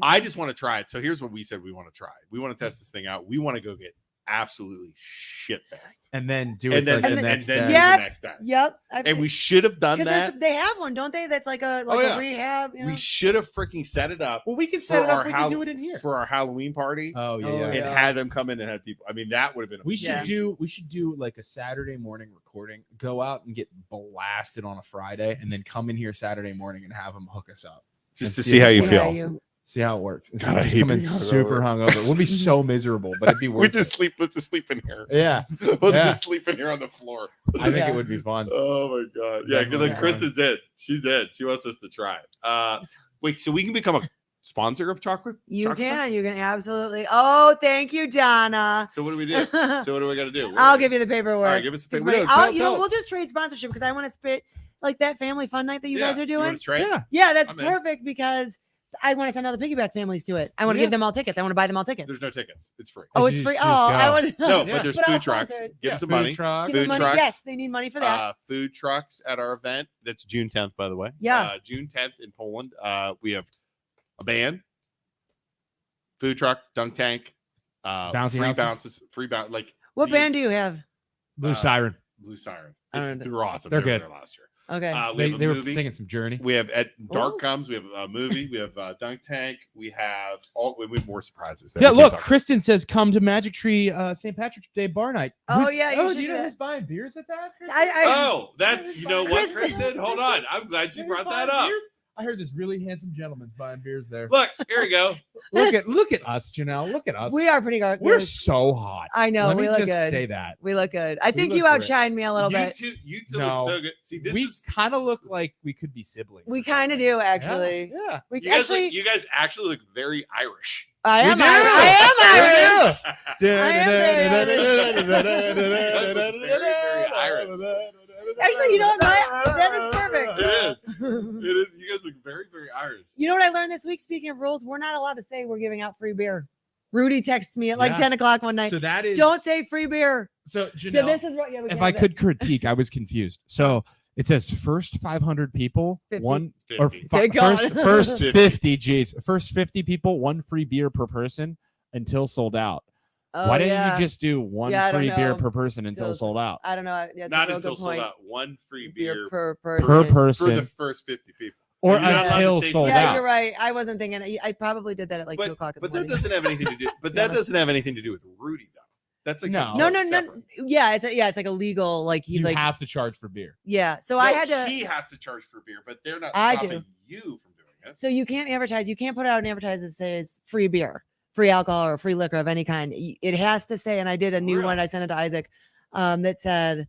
I just want to try it. So here's what we said we want to try. We want to test this thing out. We want to go get absolutely shit faced, and then do it the next day. Yep. The next day. Yep. And we should have done that. They have one, don't they? That's like a a rehab. We should have freaking set it up. Well, we can set it up. We can do it in here for our Halloween party. Oh yeah, and had them come in and had people. I mean, that would have been. We should do like a Saturday morning recording. Go out and get blasted on a Friday, and then come in here Saturday morning and have them hook us up just to see how you feel. See how it works. God, I Just hate come in being hungover. super hungover. We'll be so miserable, but it'd be worth Let's just sleep in here. it. Yeah, We'll Yeah. just sleep in here on the floor. I think Yeah. it would be fun. Oh my god. Yeah, Definitely like Kristen's in. She's in. She wants us to try. Wait, so we can become a sponsor of chocolate? You Chocolate Fest? can. You can absolutely. Oh, thank you, Donna. So what do we do? So what do we got to do? I'll give you the paperwork. All right, give us the It's paperwork. money. We'll just trade sponsorship because I want to spit like that family fun night that you guys are You doing. want to trade? Yeah, Yeah, that's I'm in. perfect because I want to send all the piggyback families to it. I want to Yeah. give them all tickets. I want to buy them all tickets. There's no tickets. It's free. Oh, You it's just- free. just Oh, I go. would. No, Yeah. but there's But I'll food trucks. sponsor it. Give Yeah, us some food money. trucks. Give them Food money. trucks. Yes, they need money for that. Food trucks at our event. That's June 10th, by the way. Yeah. June 10th in Poland. We have a band, food truck, dunk tank, Bouncy free houses? bounces, free bounce. Like What the- band do you have? Blue Siren. Blue Siren. I don't know. They're awesome. They're They were good. there last year. Okay. We have a They were movie. singing some Journey. We have at Dark Ooh. Comes. We have a movie. We have dunk tank. We have more surprises. that Yeah, we can't look, talk about. Kristen says come to Magic Tree St. Patrick's Day bar night. Oh, yeah, you should do you do know that. who's buying beers at that? Kristen? Oh, that's you know what, Kristen. Kristen. Hold on. I'm glad you They're brought buying that up. beers? I heard this really handsome gentleman's buying beers there. Look, here we go. Look at us, Janelle. Look at us. We are pretty good. We're so hot. I know. Let me We look just good. say that. We look good. I think look you great. outshine me a little bit. You two No. look so good. See, this We is kind of look like we could be siblings. We or kind of something. do actually. Yeah. We you guys, actually. you guys actually look very Irish. I am do. Irish. I am Irish. Yeah. I am very You guys look very, very Irish. Actually, you know what? That is perfect. It is. It is. You guys look very, very Irish. You know what I learned this week? Speaking of rules, we're not allowed to say we're giving out free beer. Rudy texts me at like Yeah. 10 o'clock one night. So that is Don't say free beer. so So Janelle, this is what. Yeah, we if can't I have it. could critique, I was confused. So it says first 500 people, 50. one or 50. Thank God. first 50. 50. Geez, first 50 people, one free beer per person until sold out. Oh, Why didn't yeah. you just do one Yeah, I don't free beer know. per person until Until- sold out? I don't know. That's Not a real until good sold point. out. One free Beer beer per Per person. for person, the first 50 people. or You're not allowed to until say sold free. Yeah, out. you're right. I wasn't thinking. I probably did that at like 2 o'clock in the But that morning. doesn't have anything to do. But Yeah. that doesn't have anything to do with Rudy though. That's like No. something No, totally no, no. separate. Yeah, it's like a legal. Like he's You like have to charge for beer. yeah. So I No, had to. He has to charge for beer, but they're not I stopping do. you from doing it. So you can't advertise. You can't put out an advertise that says free beer, free alcohol, or free liquor of any kind. It has to say. And I did a new Really? one. I sent it to Isaac. That said,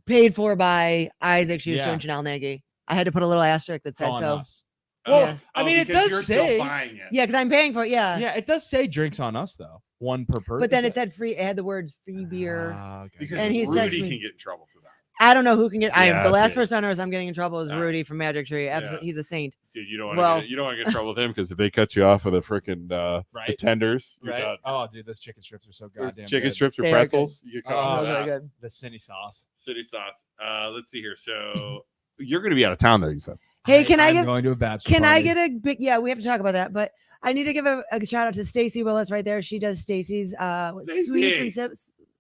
paid for by Isaac Schuster Yeah. and Janelle Nagy. I had to put a little asterisk that It's said on so. us. Oh, Well, I oh, mean, it because does you're say- still buying it. Yeah, because I'm paying for it. Yeah. Yeah, it does say drinks on us though. One per person. But then it said free. It had the words free beer. Ah, okay. Because And he's texting Rudy me. can get in trouble for that. I don't know who can get. Yeah, the last see. person I know is I'm getting in trouble is Yeah. Rudy from Magic Tree. Absolutely, Yeah. he's a saint. Dude, you don't want to Well- get, you don't want to get in trouble with him because if they cut you off with a freaking Right. the tenders, you're right? done. Oh, dude, those chicken strips are so Or goddamn chicken good. strips or They are good. pretzels, you get cut off Oh, with Those are that. good. The city sauce. City sauce. Let's see here. So you're going to be out of town, though. You said. Hey, can I I'm give? going to a bachelor Can I party. get a big? Yeah, we have to talk about that, but I need to give a shout out to Stacy Willis right there. She does Stacy's sweets and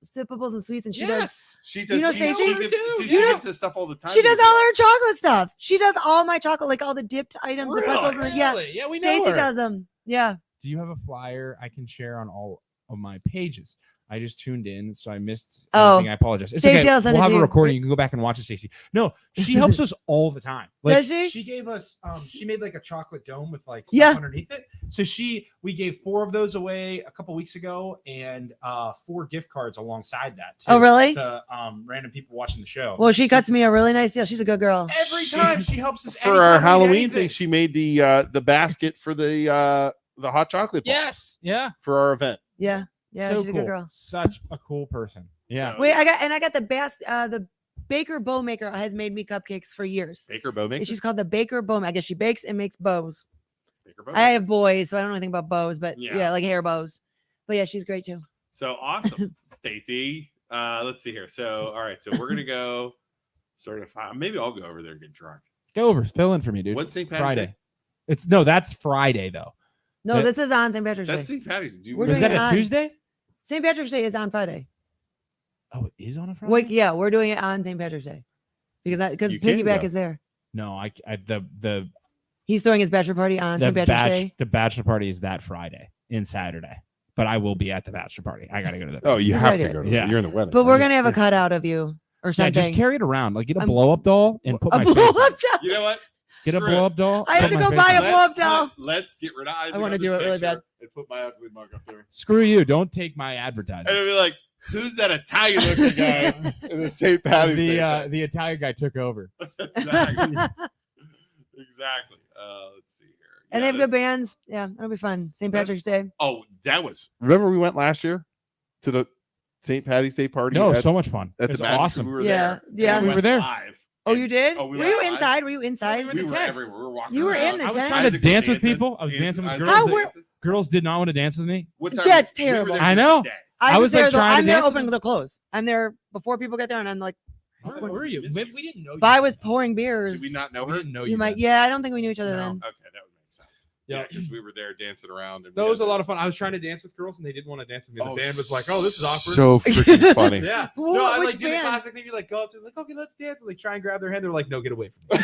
sippables and sweets, and she does Yes. She You know, She, Stacey? she You gives, do. dude, You she know- gives this stuff all the time. she does all her chocolate stuff. She does all my chocolate, like all the dipped items, the Really? pretzels. And, yeah, Really? Yeah, we know Stacy her. does them. Yeah. Do you have a flyer I can share on all of my pages? I just tuned in, so I missed Oh. anything. I apologize. It's Stacey, okay. I'll send We'll it have to a you. recording. You can go back and watch it, Stacey. No, she helps us all the time. Does she? She gave us. She made like a chocolate dome with like stuff Yeah. underneath it. So we gave 4 of those away a couple weeks ago, and 4 gift cards alongside that. Too, Oh, really? To random people watching the show. Well, she cuts me a really nice deal. She's a good girl. every time she helps us For anytime our we need Halloween anything. thing, she made the basket for the hot chocolate balls Yes. Yeah. for our event. Yeah. Yeah. so she's a cool. good girl. Such a cool person. Yeah. So- Wait, I got the best. The Baker Bow Maker has made me cupcakes for years. Baker Bowmaker. She's called the Baker Bow. I guess she bakes and makes bows. Baker Bowmaker. I have boys, so I don't know anything about bows, but Yeah. yeah, like hair bows. But yeah, she's great too. So awesome, Stacy. Let's see here. So all right, so we're gonna go sort of. Maybe I'll go over there and get drunk. Go over. Fill in for me, dude. What's St. Patrick's Friday? Day? That's Friday though. No, That- this is on St. Patrick's That's Day. St. Patty's. Do We're we- Is doing that it a on- Tuesday? St. Patrick's Day is on Friday. Oh, it is on a Friday. Wait, yeah, we're doing it on St. Patrick's Day because You can Piggyback go. is there. No, the He's throwing his bachelor party on St. Patrick's Day. the bachelor party is that Friday in Saturday, but I will be at the bachelor party. I gotta go to the. Oh, you That's have right to here. go to. Yeah. You're in the wedding. But we're right? gonna have a cutout of you or yeah, something. just carry it around. Like get a I'm- blow up doll and put a my blow face. up top. You know what? Get a Screw blow it. up doll. I have put to my go face buy on a it. blow up doll. Let's get rid of Isaac. I wanna on this do it really picture bad. And put my ugly mug up there. Screw you. Don't take my And advertising. it'll be like, who's that Italian looking guy in the St. Patty's Day thing? The Italian guy took over. Exactly. Exactly. Let's see here. And Yeah, they have good that's- bands. Yeah, it'll be fun. St. That's Patrick's Day. Oh, that was. Remember we went last year to the St. Patty's Day party? No, at, so much fun. at It the was Magic. awesome. We were Yeah, there. yeah. And We were there. Live. Oh, you did? Oh, we were went you live. inside? Were you inside? We were tent. everywhere. We were walking You were around. in the I was tent? trying to Isaac was dance with dancing. people. I was dancing with Isaac girls. was How were- dancing. Girls did not want to dance with me. What time? That's we were terrible. there I the know. next day. I was, was like, there though. trying to I'm there dance with opening them. the close. I'm there before people get there, and I'm like, Where were you? We didn't know you. but I was pouring beers. Did we not know We her? didn't know You might. then. Yeah, I don't think we knew each other No. then. Okay, that would make sense. Yeah, Yeah. because we were there dancing around. And That was a lot of fun. I was trying to dance with girls and they didn't want to dance with me. The band was like, "Oh, this is awkward." So freaking funny. Yeah. Who- No, I which like do the band? classic thing. You like go up to like, okay, let's dance, and like try and grab their hand. They're like, no, get away from me.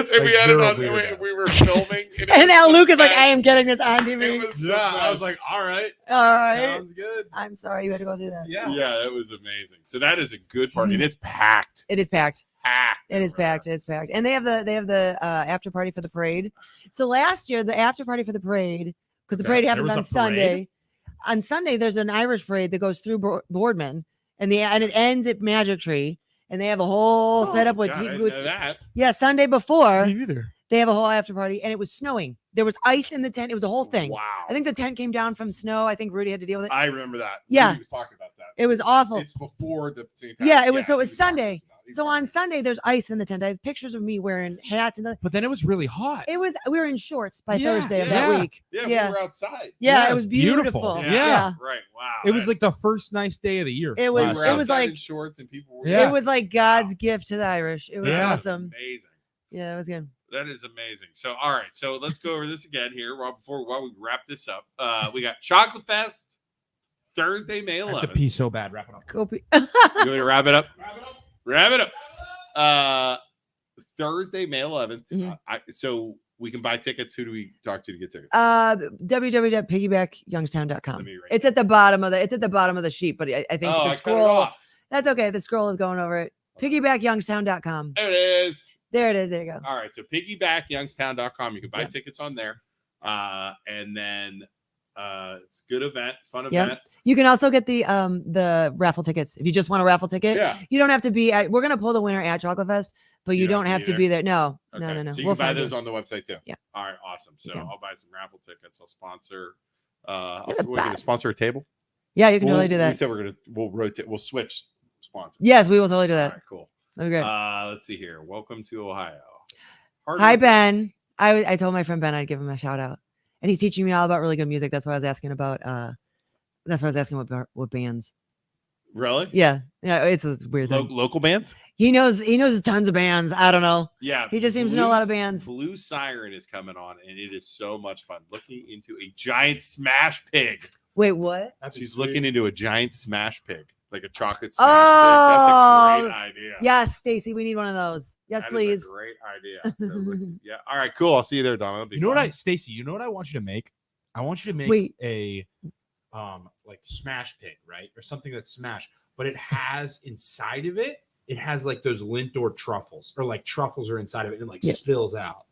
And we had it you're a on. weirdo. We were filming. And now Luke is like, I am getting this on It TV. was the Yeah, I was best. like, all right, All right. sounds good. I'm sorry you had to go through that. Yeah. Yeah, it was amazing. So that is a good party, and it's packed. It is packed. Packed. It is packed. It's packed. And they have the after party for the parade. So last year, the after party for the parade, because the Okay, parade there happens was on a parade? Sunday. On Sunday, there's an Irish parade that goes through Boardman, and it ends at Magic Tree, and they have a whole setup with, God, I didn't with know that. yeah. Sunday before either. they have a whole after party, and it was snowing. There was ice in the tent. It was a whole thing. Wow. I think the tent came down from snow. I think Rudy had to deal with it. I remember that. Yeah. He was talking about that. It was awful. It's before the St. Yeah, it was- so it was he talked Sunday. about it. He So talked on about it. Sunday, there's ice in the tent. I have pictures of me wearing hats and But then it was really hot. it was. We were in shorts by Yeah, Thursday of yeah. that week. Yeah, yeah. we were outside. Yeah, Yeah, it was it's beautiful. beautiful. Yeah. Right. Wow. It was like the first nice day of the year. It was- we last were year. it was outside like- in shorts and people were. Yeah. It was like God's gift to the Irish. It was Yeah. awesome. Amazing. Yeah, it was good. That is amazing. So, all right. So let's go over this again here while we wrap this up. We got Chocolate Fest Thursday, May I have to 11th. pee so bad. Wrap it up. Go pee- You want me to wrap it up? Wrap it up. Thursday, May 11th. Mhm. So we can buy tickets. Who do we talk to get tickets? www.piggybackyoungstown.com. Let me write It's at the bottom of the sheet, but I think oh, the I cut it scroll. off. That's okay. The scroll is going over it. Piggybackyoungstown.com. There it is. There it is. There you go. All right. So piggybackyoungstown.com. You can buy Yeah. tickets on there. And then it's a good event, fun Yep. event. You can also get the raffle tickets if you just want a raffle ticket. Yeah. You don't have to be at. We're gonna pull the winner at Chocolate Fest, but you don't have to be there. No, Okay. no. So you We'll can buy find those you. on the website too. Yeah. All right. Awesome. So You can. I'll buy some raffle tickets. I'll sponsor. You're the We're going to best. sponsor a table. Yeah, you can totally do We that. said we'll rotate. We'll switch sponsors. Yes, we will totally do All that. right. Cool. That'd be great. Let's see here. Welcome to Ohio. Hard Hi work- Ben. I told my friend Ben I'd give him a shout out, and he's teaching me all about really good music. That's why I was asking about. That's why I was asking what bands. Really? Yeah, it's a weird thing. Local bands? He knows tons of bands. I don't know. Yeah. He just seems to know a lot of Blue- bands. Blue Siren is coming on, and it is so much fun. Looking into a giant smash pig. Wait, what? She's looking into a giant smash pig, like a chocolate smash Oh, pig. That's a great idea. Yes, Stacy, we need one of those. Yes, That is please. a great idea. So yeah. All right. Cool. I'll see you there, Donna. That'll be You know what fun. Stacy, you know what I want you to make? I want you to make Wait. a like smash pig, right? Or something that's smash, but it has inside of it, it has like those Lindor truffles, or like truffles are inside of it and it like Yeah. spills out.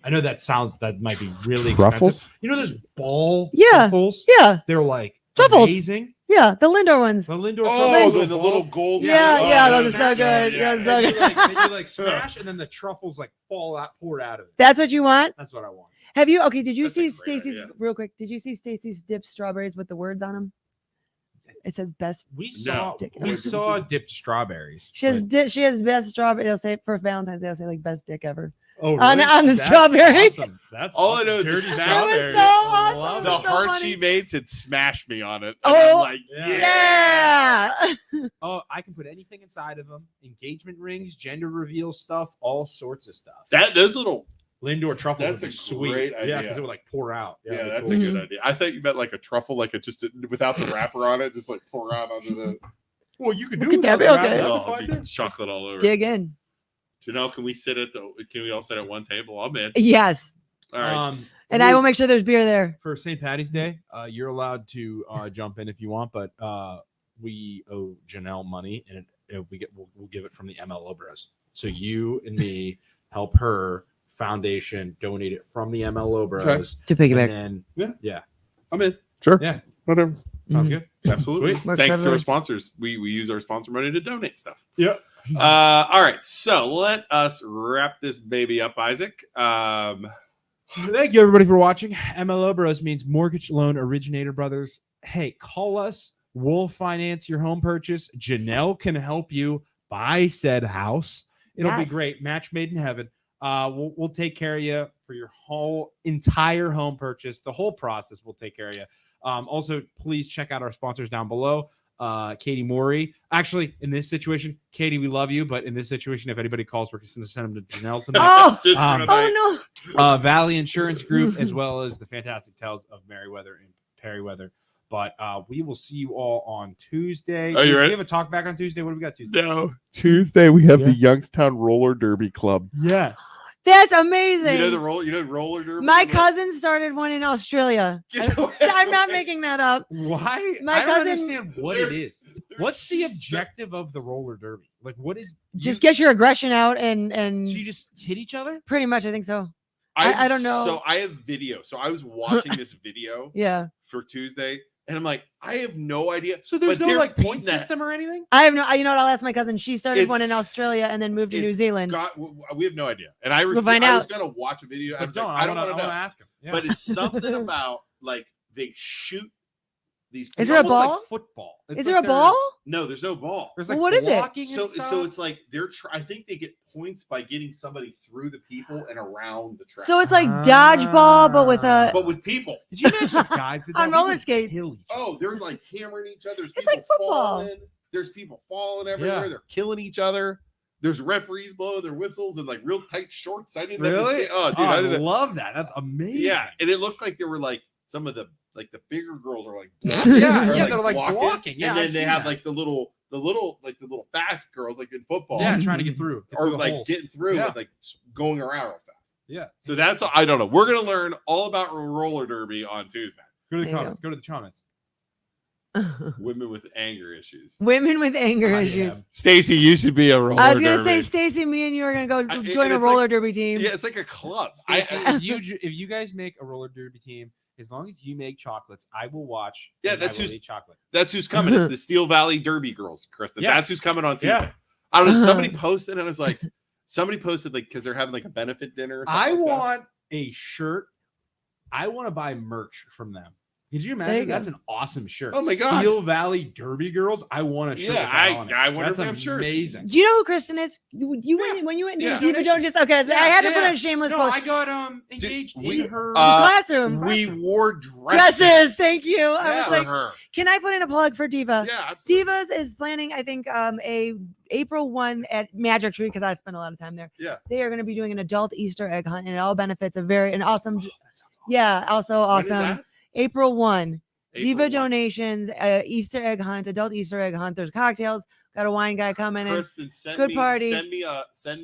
I know that might be really Truffles? expensive. You know those ball Yeah. truffles? Yeah, They're like Truffles. amazing. yeah, the Lindor ones. The Lindor Oh, truffles, the little gold. Yeah, oh, yeah, that's those are so good. Yeah, Yeah, so They good. do like, they do like smash and then the truffles like fall out, poured out of it. That's what you want? That's what I want. Have you? Okay, did you That's a see great Stacy's idea. real quick? Did you see Stacy's dipped strawberries with the words on them? It says best. We No. saw dipped strawberries. She has she has best strawberry. They'll say for Valentine's Day. They'll say like best dick ever. Oh, On the That's strawberries. awesome. That's All I awesome. know is Dirty the That was strawberries. so awesome. Love It The was so heart funny. she made said "smash me" on it. And Oh, I'm like, Yeah. Oh, I can put anything inside of them. Engagement rings, gender reveal stuff, all sorts of stuff. those little. Lindor truffles That's would a be sweet. great Yeah, idea. because it would like pour out. Yeah, it'd be that's cool. a good idea. I thought you meant like a truffle, like it just without the wrapper on it, just like pour out onto the. Well, you could Look do at that, without okay. that. Oh, That'd be it'd be fine, too. chocolate all over. Dig in. Janelle, can we sit at the? Can we all sit at one table? I'm in. Yes, All right. and I will make sure there's beer there. For St. Patty's Day, you're allowed to jump in if you want, but we owe Janelle money, and we'll give it from the MLO Bros. So you and me help her Foundation donate it from the MLO Bros To piggyback. And then I'm in. Sure. Yeah. Whatever. Sounds Mhm. good. Absolutely. Sweet. Works Thanks for to our everybody. sponsors. We use our sponsor money to donate stuff. Yeah. All right. So let us wrap this baby up, Isaac. Thank you, everybody, for watching. MLO Bros means Mortgage Loan Originator Brothers. Hey, call us. We'll finance your home purchase. Janelle can help you buy said house. It'll be Yes. great. Match made in heaven. We'll take care of you for your whole entire home purchase. The whole process will take care of you. Also, please check out our sponsors down below. Katie Morey. Actually, in this situation, Katie, we love you, but in this situation, if anybody calls, we're just going to send them to Janelle tonight. Oh, Just for Um, tonight. oh Valley Insurance Group, as well as the Fantastic Tales of Merriweather and Perryweather. But we will see you all on Tuesday. Are you Do ready? we have a talk back on Tuesday? What do we got Tuesday? No. Tuesday we have Yeah. the Youngstown Roller Derby Club. Yes. no. That's amazing. You know the roller derby? My cousin started one in Australia. Get away I'm from not me. making that up. Why? My I don't cousin- understand what it is. What's the There's- objective of the roller derby? Like, what is Just get your aggression out and so you just hit each other? pretty much I think so. I don't know. So I have video. So I was watching this video Yeah. for Tuesday, and I'm like, I have no idea. So there's But no they're like point pointing at- system or anything? I have no you know what, I'll ask my cousin. She started one in It's- Australia and then moved to New it's Zealand. we have no idea. And I, We'll find I was out. gonna watch a video. I, But was like, don't. I don't want want to to know. ask him. Yeah. But it's something about like they shoot these. Is It's there a almost like ball? football. It's Is like there a ball? No, there's no ball. There's like What is it? blocking and So stuff? it's like I think they get points by getting somebody through the people and around the track. So it's like dodgeball but with a but with people. Did you imagine if guys did that? On We roller would skates. kill each other. Oh, they're like hammering each other. There's It's people like football. falling. There's people falling everywhere. Yeah. They're killing each other. There's referees blowing their whistles in like real tight shorts. I didn't Really? understand. Oh, dude, I I didn't. love that. That's amazing. Yeah, and it looked like there were like some of the bigger girls are like Yeah, or, yeah, they're like blocking. Yeah, and then I've they seen have that. like the little fast girls like in football. Yeah, trying to get through. Get or through the like holes. getting through Yeah. and like going around real fast. Yeah. So that's I don't know. We're gonna learn all about roller derby on Tuesday. Go to the There you comments. Go to the comments. Women with anger issues. women with anger I issues. am. Stacy, you should be a roller I was gonna say, derby. Stacy, me and you are gonna go and join a it's roller like- derby team. Yeah, it's like a club. Stacey, if you guys make a roller derby team, as long as you make chocolates, I will watch. Yeah, and that's I will who's- eat chocolate. That's who's coming. It's the Steel Valley Derby girls, Kristen. Yes. That's who's coming on Tuesday. Yeah. I don't know. Somebody posted, and I was like, somebody posted like because they're having like a benefit dinner. Or something I like that. want a shirt. I want to buy merch from them. Could you There imagine? you go. That's an awesome shirt. Oh my God. Steel Valley Derby Girls. I want a shirt. Yeah, with that on it. I wonder That's if they have shirts. amazing. Do you know who Kristen is? You Yeah. when you went Yeah. to Diva Jones, okay, Yeah, I had to yeah, put yeah. in a shameless No, plug. I got engaged we- in her classroom. We wore dresses. Dresses, thank you. I Yeah. was for like, her. can I put in a plug for Diva? Yeah, absolutely. Divas is planning, I think, a April 1 at Magic Tree because I spent a lot of time there. Yeah. They are going to be doing an adult Easter egg hunt, and it all benefits an awesome. That sounds awesome. Yeah, also When is awesome. that? April 1. April Diva 1. donations, Easter egg hunt, adult Easter egg hunt. There's cocktails. Got a wine guy coming in. Kristen, send Good me, party. Send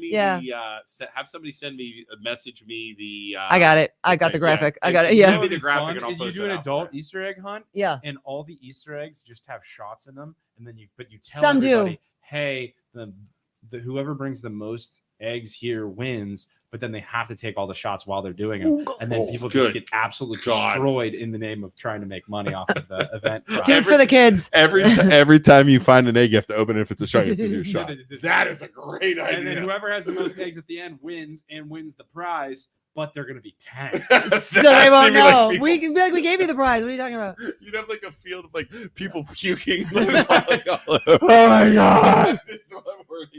me Yeah. the have somebody send me message me the. I got it. I got the yeah. graphic. I got it. Send Yeah. me What the would be graphic fun and I'll is you post do it an out adult there. Easter egg hunt, Yeah. and all the Easter eggs just have shots in them, and then you tell Some do. everybody, hey, the whoever brings the most eggs here wins, but then they have to take all the shots while they're doing them, and then Oh, people good just get absolutely God. destroyed in the name of trying to make money off of the event. Do it for the kids. Every time you find an egg, you have to open it. If it's a shot, you have to do a shot. That is a great idea. And then whoever has the most eggs at the end wins the prize, but they're going to be 10. So they won't know. We can be like, we gave you the prize. What are you talking about? You'd have like a field of like people puking. Oh my God.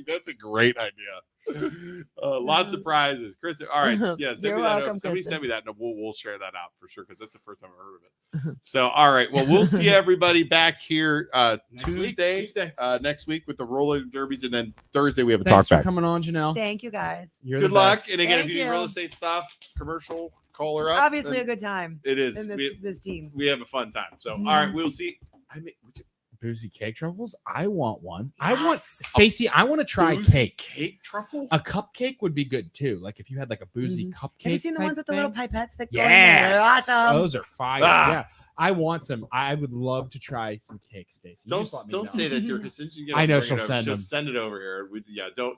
That's a great idea. Lots of prizes, Chris. All right, yeah. Send You're me that. welcome, Somebody Kristen. send me that, and we'll share that out for sure because that's the first time I've heard of it. So, all right. Well, we'll see everybody back here Tuesday next week with the roller derbies, and then Thursday we have a Thanks for talk back. coming on, Janelle. Thank you guys. You're Good the luck, best. and again, Thank if you need you. real estate stuff, commercial, call her up. Obviously, a and good time it is. in this team. We have a fun time. So, Mhm. all right, we'll see. Boozy cake truffles? I want one. I want Yes. Stacy. I want to try Boozy cake. truffle. A cupcake would be good too. Like if you had like a boozy cupcake. Have you seen the type ones with the little thing. pipettes that go in there? Yes, They're awesome. those are fire. Ah. Yeah, I want some. I would love to try some cake, Stacey. You Don't just let me know. say that to her because since you get I know over, she'll you send she'll them. send it over here. Don't.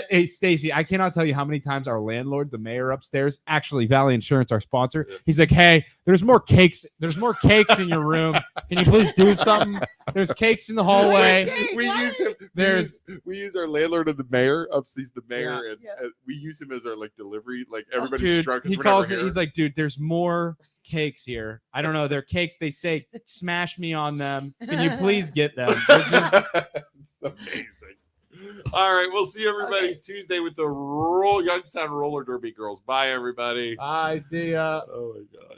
Hey, Stacey, I cannot tell you how many times our landlord, the mayor upstairs, actually Valley Insurance, our sponsor, he's like, "Hey, there's more cakes. There's more cakes in your room. Can you please do something? There's cakes in the hallway." We use him. We use our landlord and the mayor. He's the mayor, and we use him as our like delivery. Like everybody's Dude, drunk. he calls it. He's like, "Dude, there's more cakes here. I don't know. They're cakes. They say smash me on them. Can you please get them?" It's amazing. All right, we'll see everybody Tuesday with the Youngstown Roller Derby girls. Bye, everybody. Bye. See ya. Oh my god.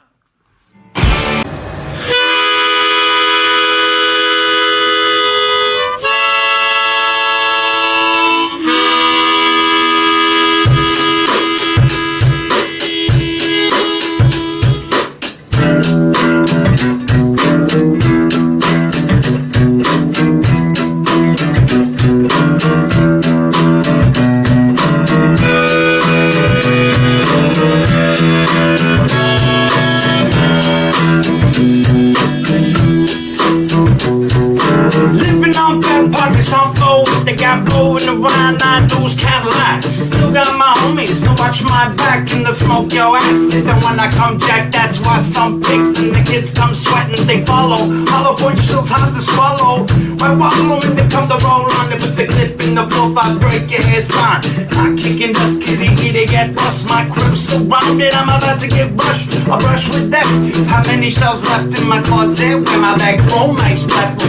Living on fat pockets on flow with the guy blowing around 9 dudes Cadillac. Still got my homies to watch my back in the smoke your ass. If and when I come jack, that's why some pigs and the kids come sweating. They follow. Hollow point shill's hard to swallow. Why wallow when they come to roll on it with the clip in the wolf? I break your head sign. Not kicking dust, cause they get bust. My crew's surrounded, I'm about to get rushed. I brush with them. How many shells left in my closet? Where my bag roll makes left with